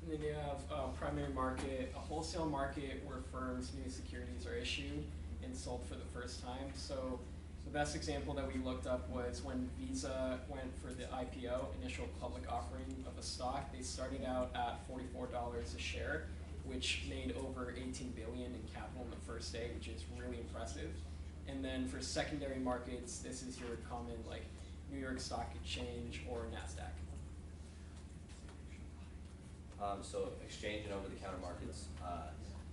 S7: And then you have a primary market, a wholesale market where firms' new securities are issued and sold for the first time. So the best example that we looked up was when Visa went for the IPO, initial public offering of a stock. They started out at $44 a share, which made over 18 billion in capital in the first day, which is really impressive. And then for secondary markets, this is your common like New York Stock Exchange or NASDAQ.
S8: So exchange and over-the-counter markets.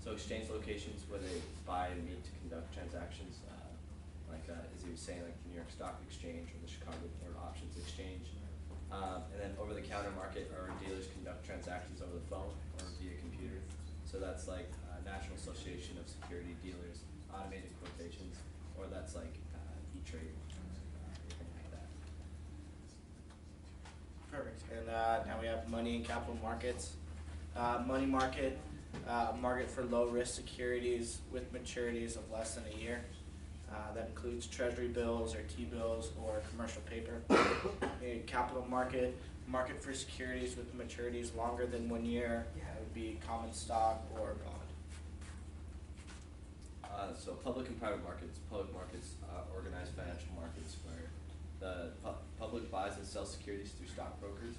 S8: So exchange locations where they buy and meet to conduct transactions, as he was saying, like the New York Stock Exchange or the Chicago Board Options Exchange. And then over-the-counter market are where dealers conduct transactions over the phone or via computer. So that's like National Association of Security Dealers, automated quotations, or that's like E-Trade, anything like that.
S15: Perfect. And now we have money and capital markets. Money market, market for low risk securities with maturities of less than a year. That includes treasury bills or T-bills or commercial paper. A capital market, market for securities with maturities longer than 1 year. That would be common stock or bond.
S8: So public and private markets. Public markets, organized financial markets where the public buys and sells securities through stockbrokers.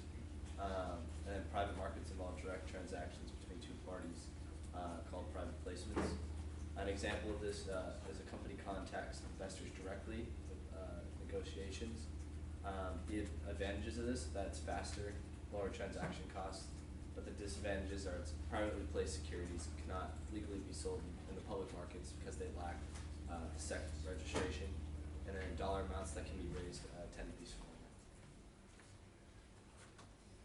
S8: And then private markets involve direct transactions between two parties called private placements. An example of this is a company contacts investors directly with negotiations. The advantages of this, that's faster, lower transaction costs, but the disadvantages are it's privately placed securities cannot legally be sold in the public markets because they lack the SEC registration, and then dollar amounts that can be raised tend to be smaller.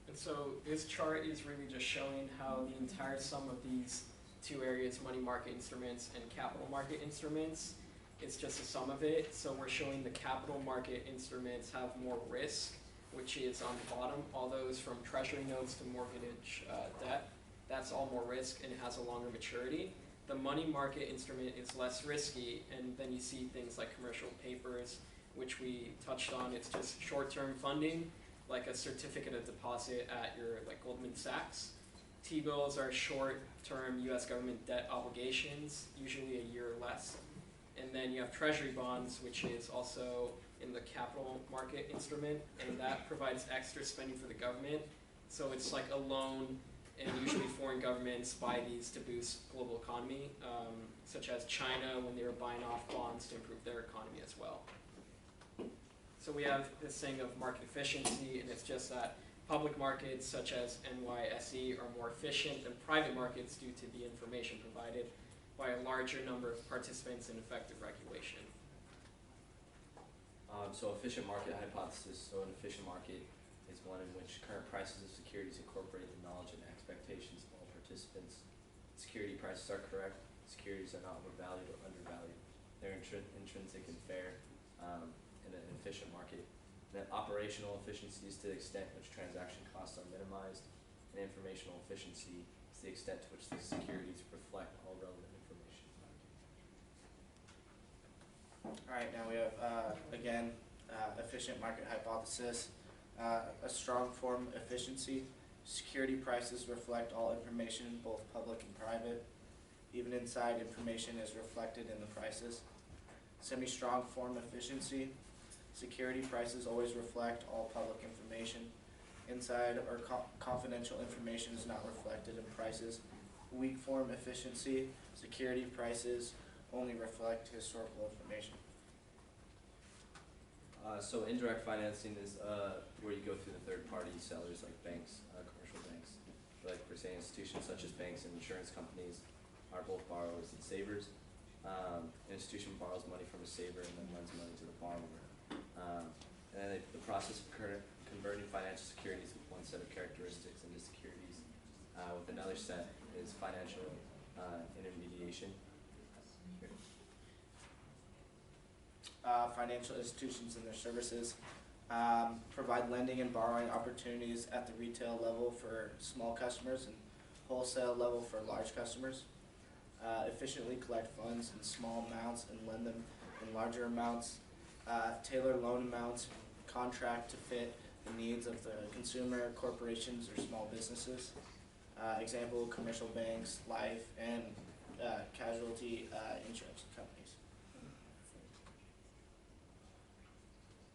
S7: And so this chart is really just showing how the entire sum of these two areas, money market instruments and capital market instruments, it's just a sum of it. So we're showing the capital market instruments have more risk, which is on the bottom. All those from treasury notes to mortgage debt, that's all more risk and it has a longer maturity. The money market instrument is less risky, and then you see things like commercial papers, which we touched on. It's just short-term funding, like a certificate of deposit at your like Goldman Sachs. T-bills are short-term U.S. government debt obligations, usually a year or less. And then you have treasury bonds, which is also in the capital market instrument, and that provides extra spending for the government. So it's like a loan, and usually foreign governments buy these to boost global economy, such as China when they were buying off bonds to improve their economy as well. So we have this thing of market efficiency, and it's just that public markets such as NYSE are more efficient than private markets due to the information provided by a larger number of participants and effective regulation.
S8: So efficient market hypothesis. So an efficient market is one in which current prices of securities incorporate the knowledge and expectations of all participants. Security prices are correct. Securities are not overvalued or undervalued. They're intrinsic and fair in an efficient market. And then operational efficiency is to the extent which transaction costs are minimized, and informational efficiency is the extent to which the securities reflect all relevant information.
S15: All right, now we have, again, efficient market hypothesis, a strong form of efficiency. Security prices reflect all information, both public and private. Even inside, information is reflected in the prices. Semi-strong form efficiency. Security prices always reflect all public information. Inside or confidential information is not reflected in prices. Weak form efficiency. Security prices only reflect historical information.
S8: So indirect financing is where you go through the third-party sellers like banks, commercial banks, like per se institutions such as banks and insurance companies are both borrowers and savers. An institution borrows money from a saver and then lends money to the borrower. And then the process of converting financial securities with one set of characteristics into securities with another set is financial intermediation.
S15: Financial institutions and their services provide lending and borrowing opportunities at the retail level for small customers and wholesale level for large customers. Efficiently collect funds in small amounts and lend them in larger amounts. Tailor loan amounts, contract to fit the needs of the consumer, corporations, or small businesses. Example, commercial banks, life, and casualty insurance companies.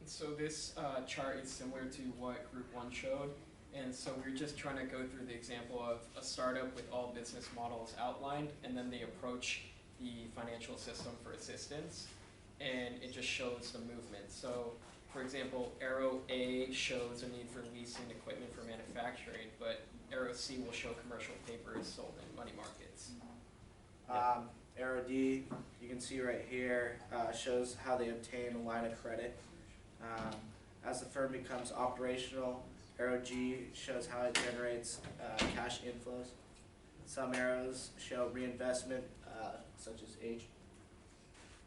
S7: So this chart is similar to what Group 1 showed. And so we're just trying to go through the example of a startup with all business models outlined, and then they approach the financial system for assistance, and it just shows the movement. So, for example, arrow A shows a need for leasing equipment for manufacturing, but arrow C will show commercial papers sold in money markets.
S15: Arrow D, you can see right here, shows how they obtain a line of credit. As the firm becomes operational, arrow G shows how it generates cash inflows. Some arrows show reinvestment, such as H.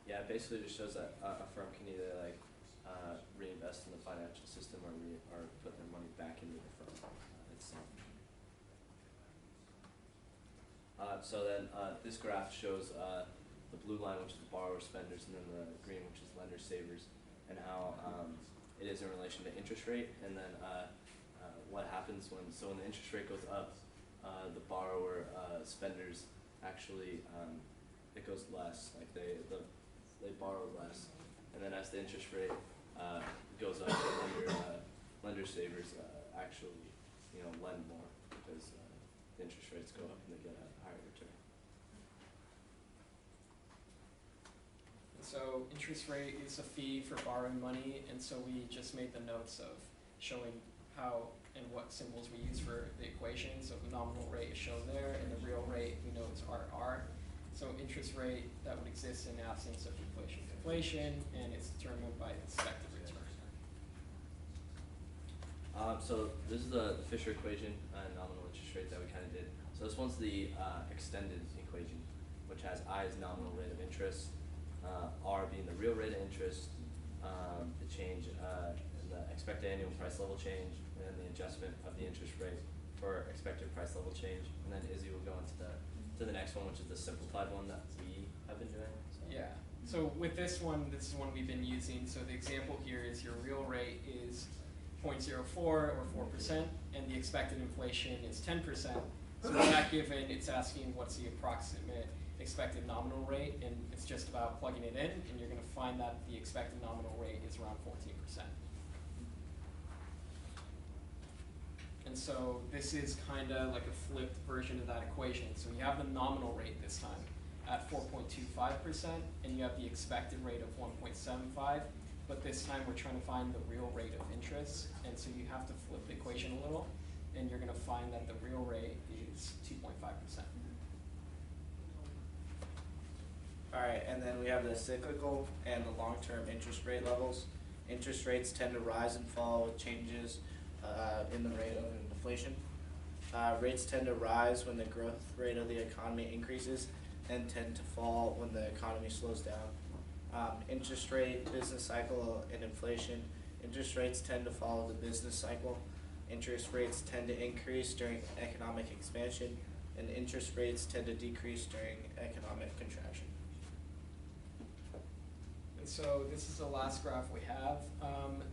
S8: Yeah, it basically just shows that a firm can either like reinvest in the financial system or put their money back into the firm itself. So then this graph shows the blue line, which is the borrower spenders, and then the green, which is lender savers, and how it is in relation to interest rate. And then what happens when the interest rate goes up, the borrower spenders actually it goes less, like they borrow less, and then as the interest rate goes up, lender savers actually lend more because the interest rates go up and they get a higher return.
S7: So interest rate is a fee for borrowing money, and so we just made the notes of showing how and what symbols we use for the equation. So the nominal rate is shown there, and the real rate we know is RR. So interest rate that would exist in absence of inflation, and it's determined by the expected return.
S8: So this is the Fisher equation, nominal interest rate that we kind of did. So this one's the extended equation, which has I as nominal rate of interest, R being the real rate of interest, the change in the expected annual price level change, and then the adjustment of the interest rate for expected price level change. And then Izzy will go into the next one, which is the simplified one that we have been doing. So.
S7: Yeah. So with this is one we've been using. So the example here is your real rate is 0.04 or 4%, and the expected inflation is 10%. So with that given, it's asking what's the approximate expected nominal rate, and it's just about plugging it in, and you're going to find that the expected nominal rate is around 14%. And so this is kind of like a flipped version of that equation. So you have the nominal rate this time at 4.25%, and you have the expected rate of 1.75, but this time we're trying to find the real rate of interest, and so you have to flip the equation a little, and you're going to find that the real rate is 2.5%.
S15: All right, and then we have the cyclical and the long-term interest rate levels. Interest rates tend to rise and fall with changes in the rate of inflation. Rates tend to rise when the growth rate of the economy increases and tend to fall when the economy slows down. Interest rate, business cycle, and inflation. Interest rates tend to follow the business cycle. Interest rates tend to increase during economic expansion, and interest rates tend to decrease during economic contraction.
S7: And so this is the last graph we have.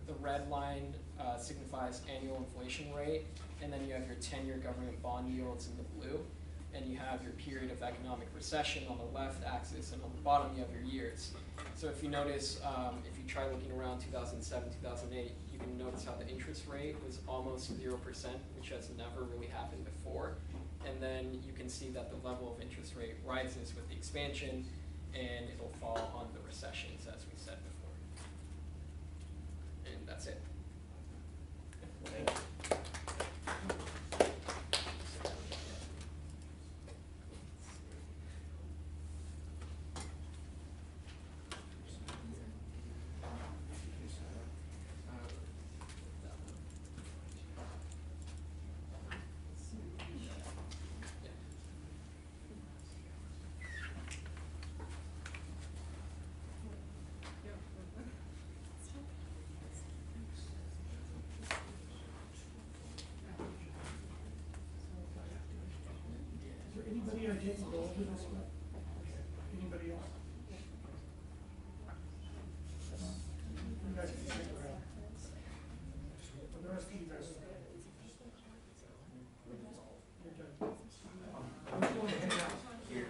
S7: The red line signifies annual inflation rate, and then you have your 10-year government bond yields in the blue, and you have your period of economic recession on the left axis, and on the bottom you have your years. So if you notice, if you try looking around 2007, 2008, you can notice how the interest rate was almost 0%, which has never really happened before. And then you can see that the level of interest rate rises with the expansion, and it'll fall on the recessions, as we said before. And that's it.
S15: Thank you.
S22: Anybody getting involved in this one? Anybody else? You guys can stick around. For the rest of you guys. You're done. I'm going to hang out here.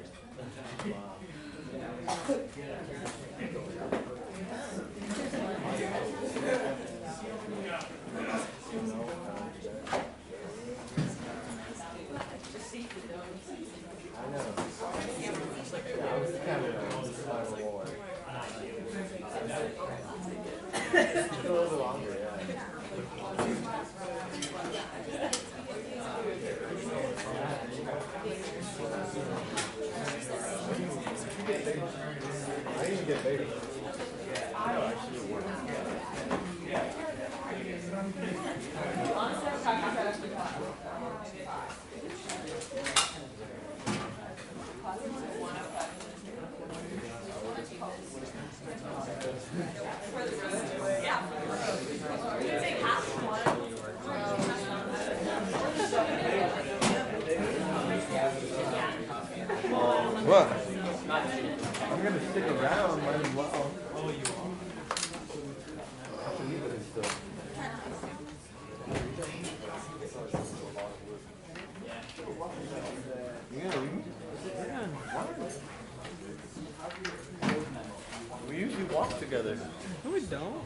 S11: didn't get paid. I know, actually it worked. What? I'm gonna stick around, might as well. Oh, you are? I have to leave it and stuff. You gonna leave me? We usually walk together. No, we don't.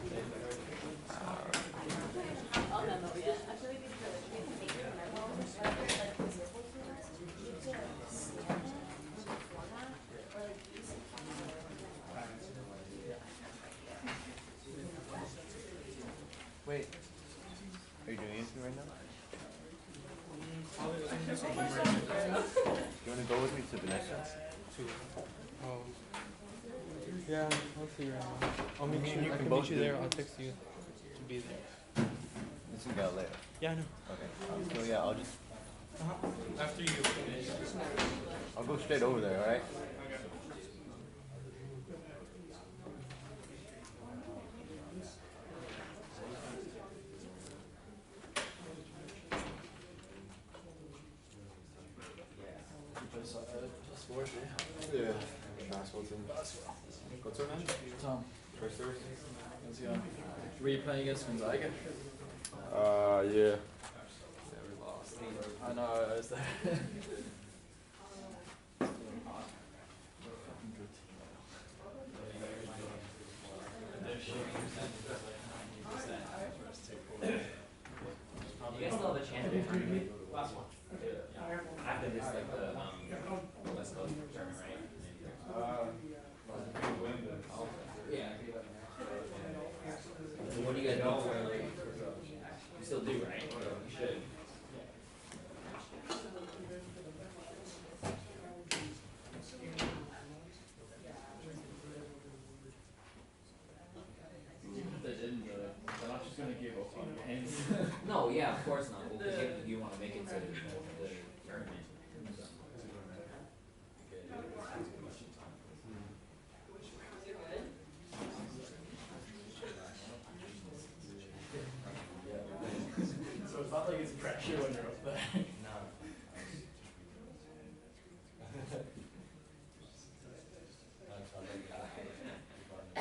S11: Wait, are you doing anything right now? You want to go with me to Vanessa?
S3: Oh. Yeah, I'll see you around. I'll meet you. I can meet you there. I'll text you to be there.
S11: It's in Galileo.
S3: Yeah, I know.
S11: Okay. So yeah, I'll just.
S3: After you finish.
S11: I'll go straight over there. All right. Yeah. Basketball team.
S19: What's her name? Tom.
S11: First service.
S19: How's it going? Were you playing against Gonzaga?
S11: Yeah.
S19: Yeah, we lost. I know, I was there.
S13: You guys still have a chance to tournament? Last one. After this, like the West Coast tournament, right? Yeah. What do you guys know? You still do, right? You should.
S19: Even if they didn't do it, they're not just gonna give up on games.
S13: No, yeah, of course not. Well, because you want to make it to the tournament.
S19: So it's not like it's pressure when you're up there.
S13: No.
S19: I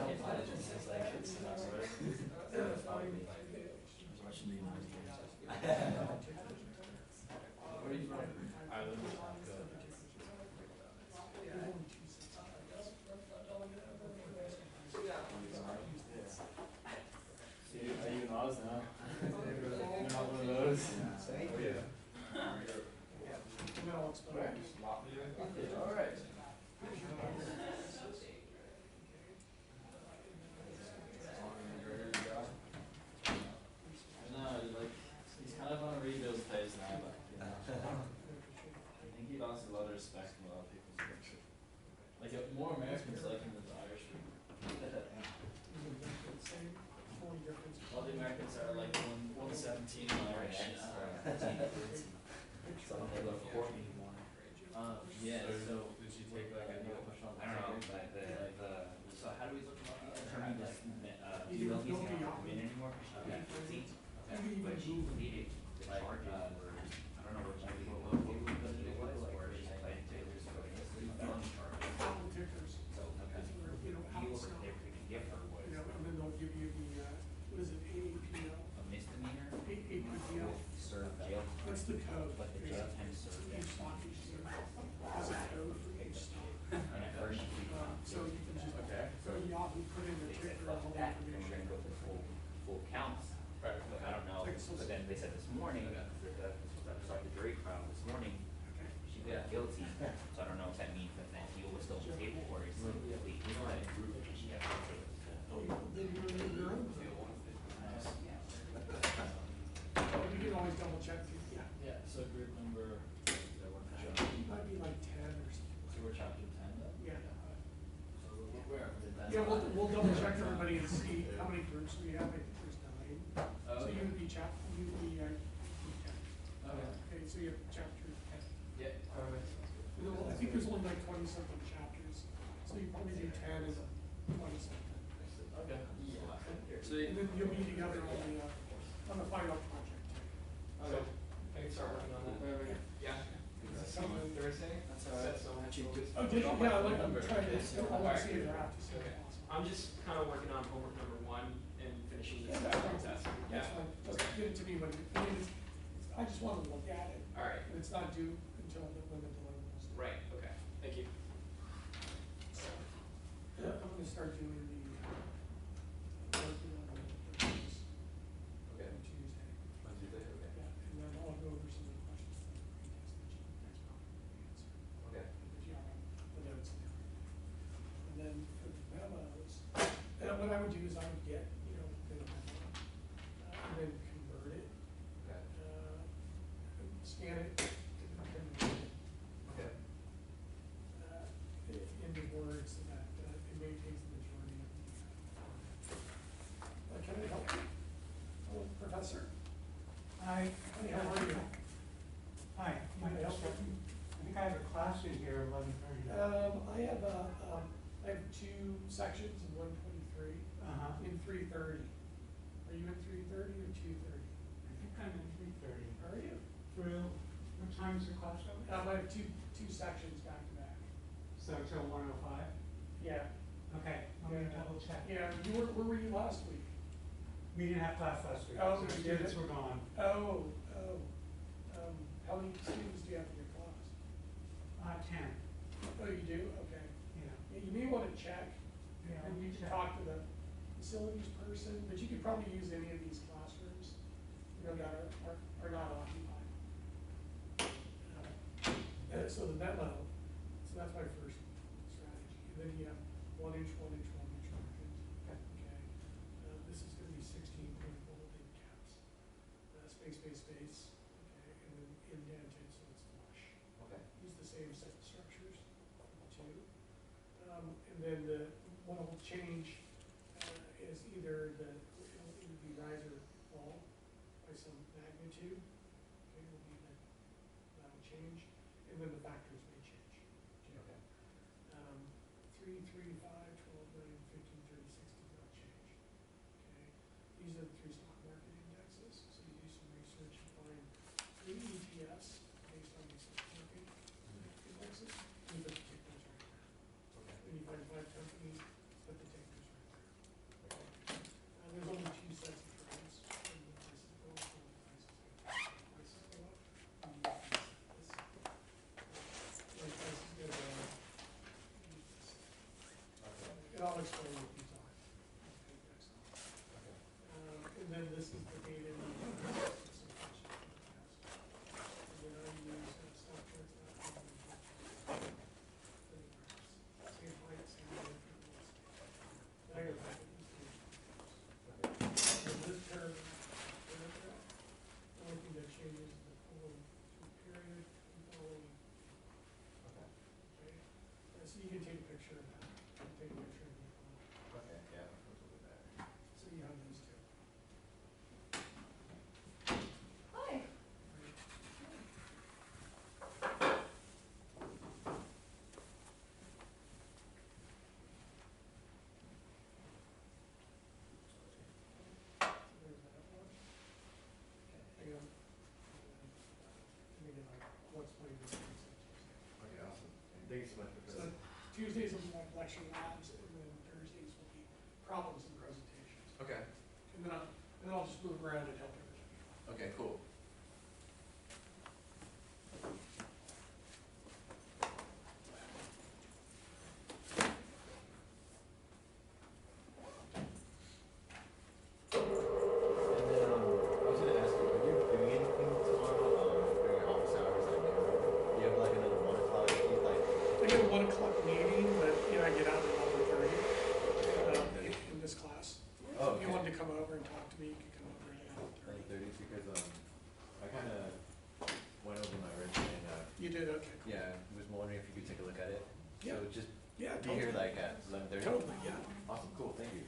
S19: don't find it just as like it's not sort of. I was watching the United games. Where are you from? Ireland. See, are you in Oz now? You're not one of those. Oh yeah. All right. No, like he's kind of on a rebuild phase now, but you know, I think he lost a lot of respect from a lot of people's picture. Like more Americans like him than the Irish people. All the Americans are like 117 Irish. So they love Courtney more. Yeah. So did she take like a push on?
S13: I don't know, but so how do we look about the attorney? Do you know if he's gonna come in anymore? Because she's got 15. Okay. But she pleaded the charges were, I don't know what it was, or she's planning to just go against the felony charges. So, okay. He will, they can give her what?
S22: And then they'll give you the, what is it, AAPL?
S13: A misdemeanor?
S22: AAPL.
S13: Serve jail.
S22: That's the code.
S13: But the jail time served.
S22: Each stock is served. There's a code for each stock.
S13: And at first she
S22: So you can just, so Yahoo put in the
S13: they said,
S22: ticker
S13: fuck
S22: all the
S13: that, and we're
S22: information.
S13: gonna go for full counts. But I don't know, but then they said this morning that the
S12: Yeah, we'll double check everybody and see how many groups we have. I think there's 9. So you would be okay, so you have chapter 10.
S7: Yeah.
S12: I think there's only like 20 something chapters. So you probably do 10 and 20 something.
S7: Okay.
S12: So and then you'll be together on the final project.
S7: Okay. I can start working on that. Yeah.
S12: Someone
S7: Thursday? That's all right. So much.
S12: Oh, did you? Yeah, I'm trying to, I want to see a draft to see if
S7: Okay.
S12: possible.
S7: I'm just kind of working on homework number 1 and finishing this
S12: Yeah,
S7: background
S12: that's
S7: test.
S12: fine. That's fine. Just give it to me when, I just want to look at it.
S7: All right.
S12: And it's not due until when the deliverables.
S7: Right. Okay. Thank you.
S12: I'm gonna start doing the, working on the things
S9: Okay.
S12: on Tuesday.
S9: On Tuesday, okay.
S12: Yeah, and then I'll go over some of the questions from the pretest that you guys probably answer.
S9: Okay.
S12: If you have the notes and everything. And then for the memos, what I would do is I would get, the memo, and then convert it,
S9: Okay.
S12: scan it, and convert it.
S9: Okay.
S12: Into Word so that it maintains the majority of the. Can I help you? Hello, Professor.
S4: Hi.
S12: Hey, how are you?
S4: Hi.
S12: Can I help you?
S4: I think I have a class in here, 11:30.
S12: I have 2 sections in 123 in 3:30. Are you in 3:30 or 2:30?
S4: I think I'm in 3:30.
S12: Are you?
S4: Through, what time is the class over?
S12: I have two sections back to back.
S4: So till 1:05?
S12: Yeah.
S4: Okay, let me double check.
S12: Yeah, where were you last week?
S4: We didn't have class last week,
S12: Oh,
S4: so
S12: you
S4: students
S12: didn't?
S4: were gone.
S12: How many students do you have in your class?
S4: 10.
S12: Oh, you do? Okay.
S4: Yeah.
S12: You may want to check,
S4: Yeah,
S12: and you
S4: check.
S12: can talk to the facilities person, but you could probably use any of these classrooms, that are not occupied. So the memo, so that's my first strategy. And then you have 1 inch, 1 inch, 1 inch margins. Okay. This is going to be 16 point folded caps. Space, space, space. Okay. And then indented so it's flush.
S9: Okay.
S12: Use the same set of structures for the 2. And then what will change is either it'll either be rise or fall by some magnitude. Okay, that'll change. And then the factors may change.
S9: Okay.
S12: 3, 3, 5, 12, 9, 15, 30, 60 does not change. Okay. These are the 3 stock market indexes. So you do some research and find 3 ETFs based on these stock market indexes. And you put the tickers right there.
S9: Okay.
S12: Then you find 5 companies, put the tickers right there.
S9: Okay.
S12: There's only 2 sets of trends. When the prices go up, when the prices go up. You use this. When prices go down, you use this.
S9: Okay.
S12: And I'll explain what these are.
S9: Okay.
S12: And then this is the data. And then I use stock charts. Same height, same width. And I go back and so this term, the only thing that changes is the colon through period and following.
S9: Okay.
S12: Okay. So you can take a picture of that. You can take a picture of the colon.
S9: Okay, yeah, that's a little better.
S12: So you have these 2.
S14: Hi.
S12: So there's that one. Hang on. Let me get what's playing this Tuesday.
S9: Okay, awesome. Thank you so much,
S12: So
S9: Professor.
S12: Tuesdays will be like lecture labs, and then Thursdays will be problems and presentations.
S9: Okay.
S12: And then I'll just move around and help everybody.
S9: Okay, cool. And then, I was gonna ask you, are you doing anything tomorrow, during your office hours, like, do you have like another 1 o'clock,
S12: I get a 1 o'clock meeting, but I get out at 11:30 in this class.
S9: Oh,
S12: If you
S9: okay.
S12: wanted to come over and talk to me, you could come over at 11:30.
S9: 30, because, I kinda went over my resume and,
S12: You did, okay.
S9: yeah, was wondering if you could take a look at it.
S12: Yeah.
S9: So just Be here like at 11:30?
S1: Totally, yeah.
S9: Awesome, cool, thank you.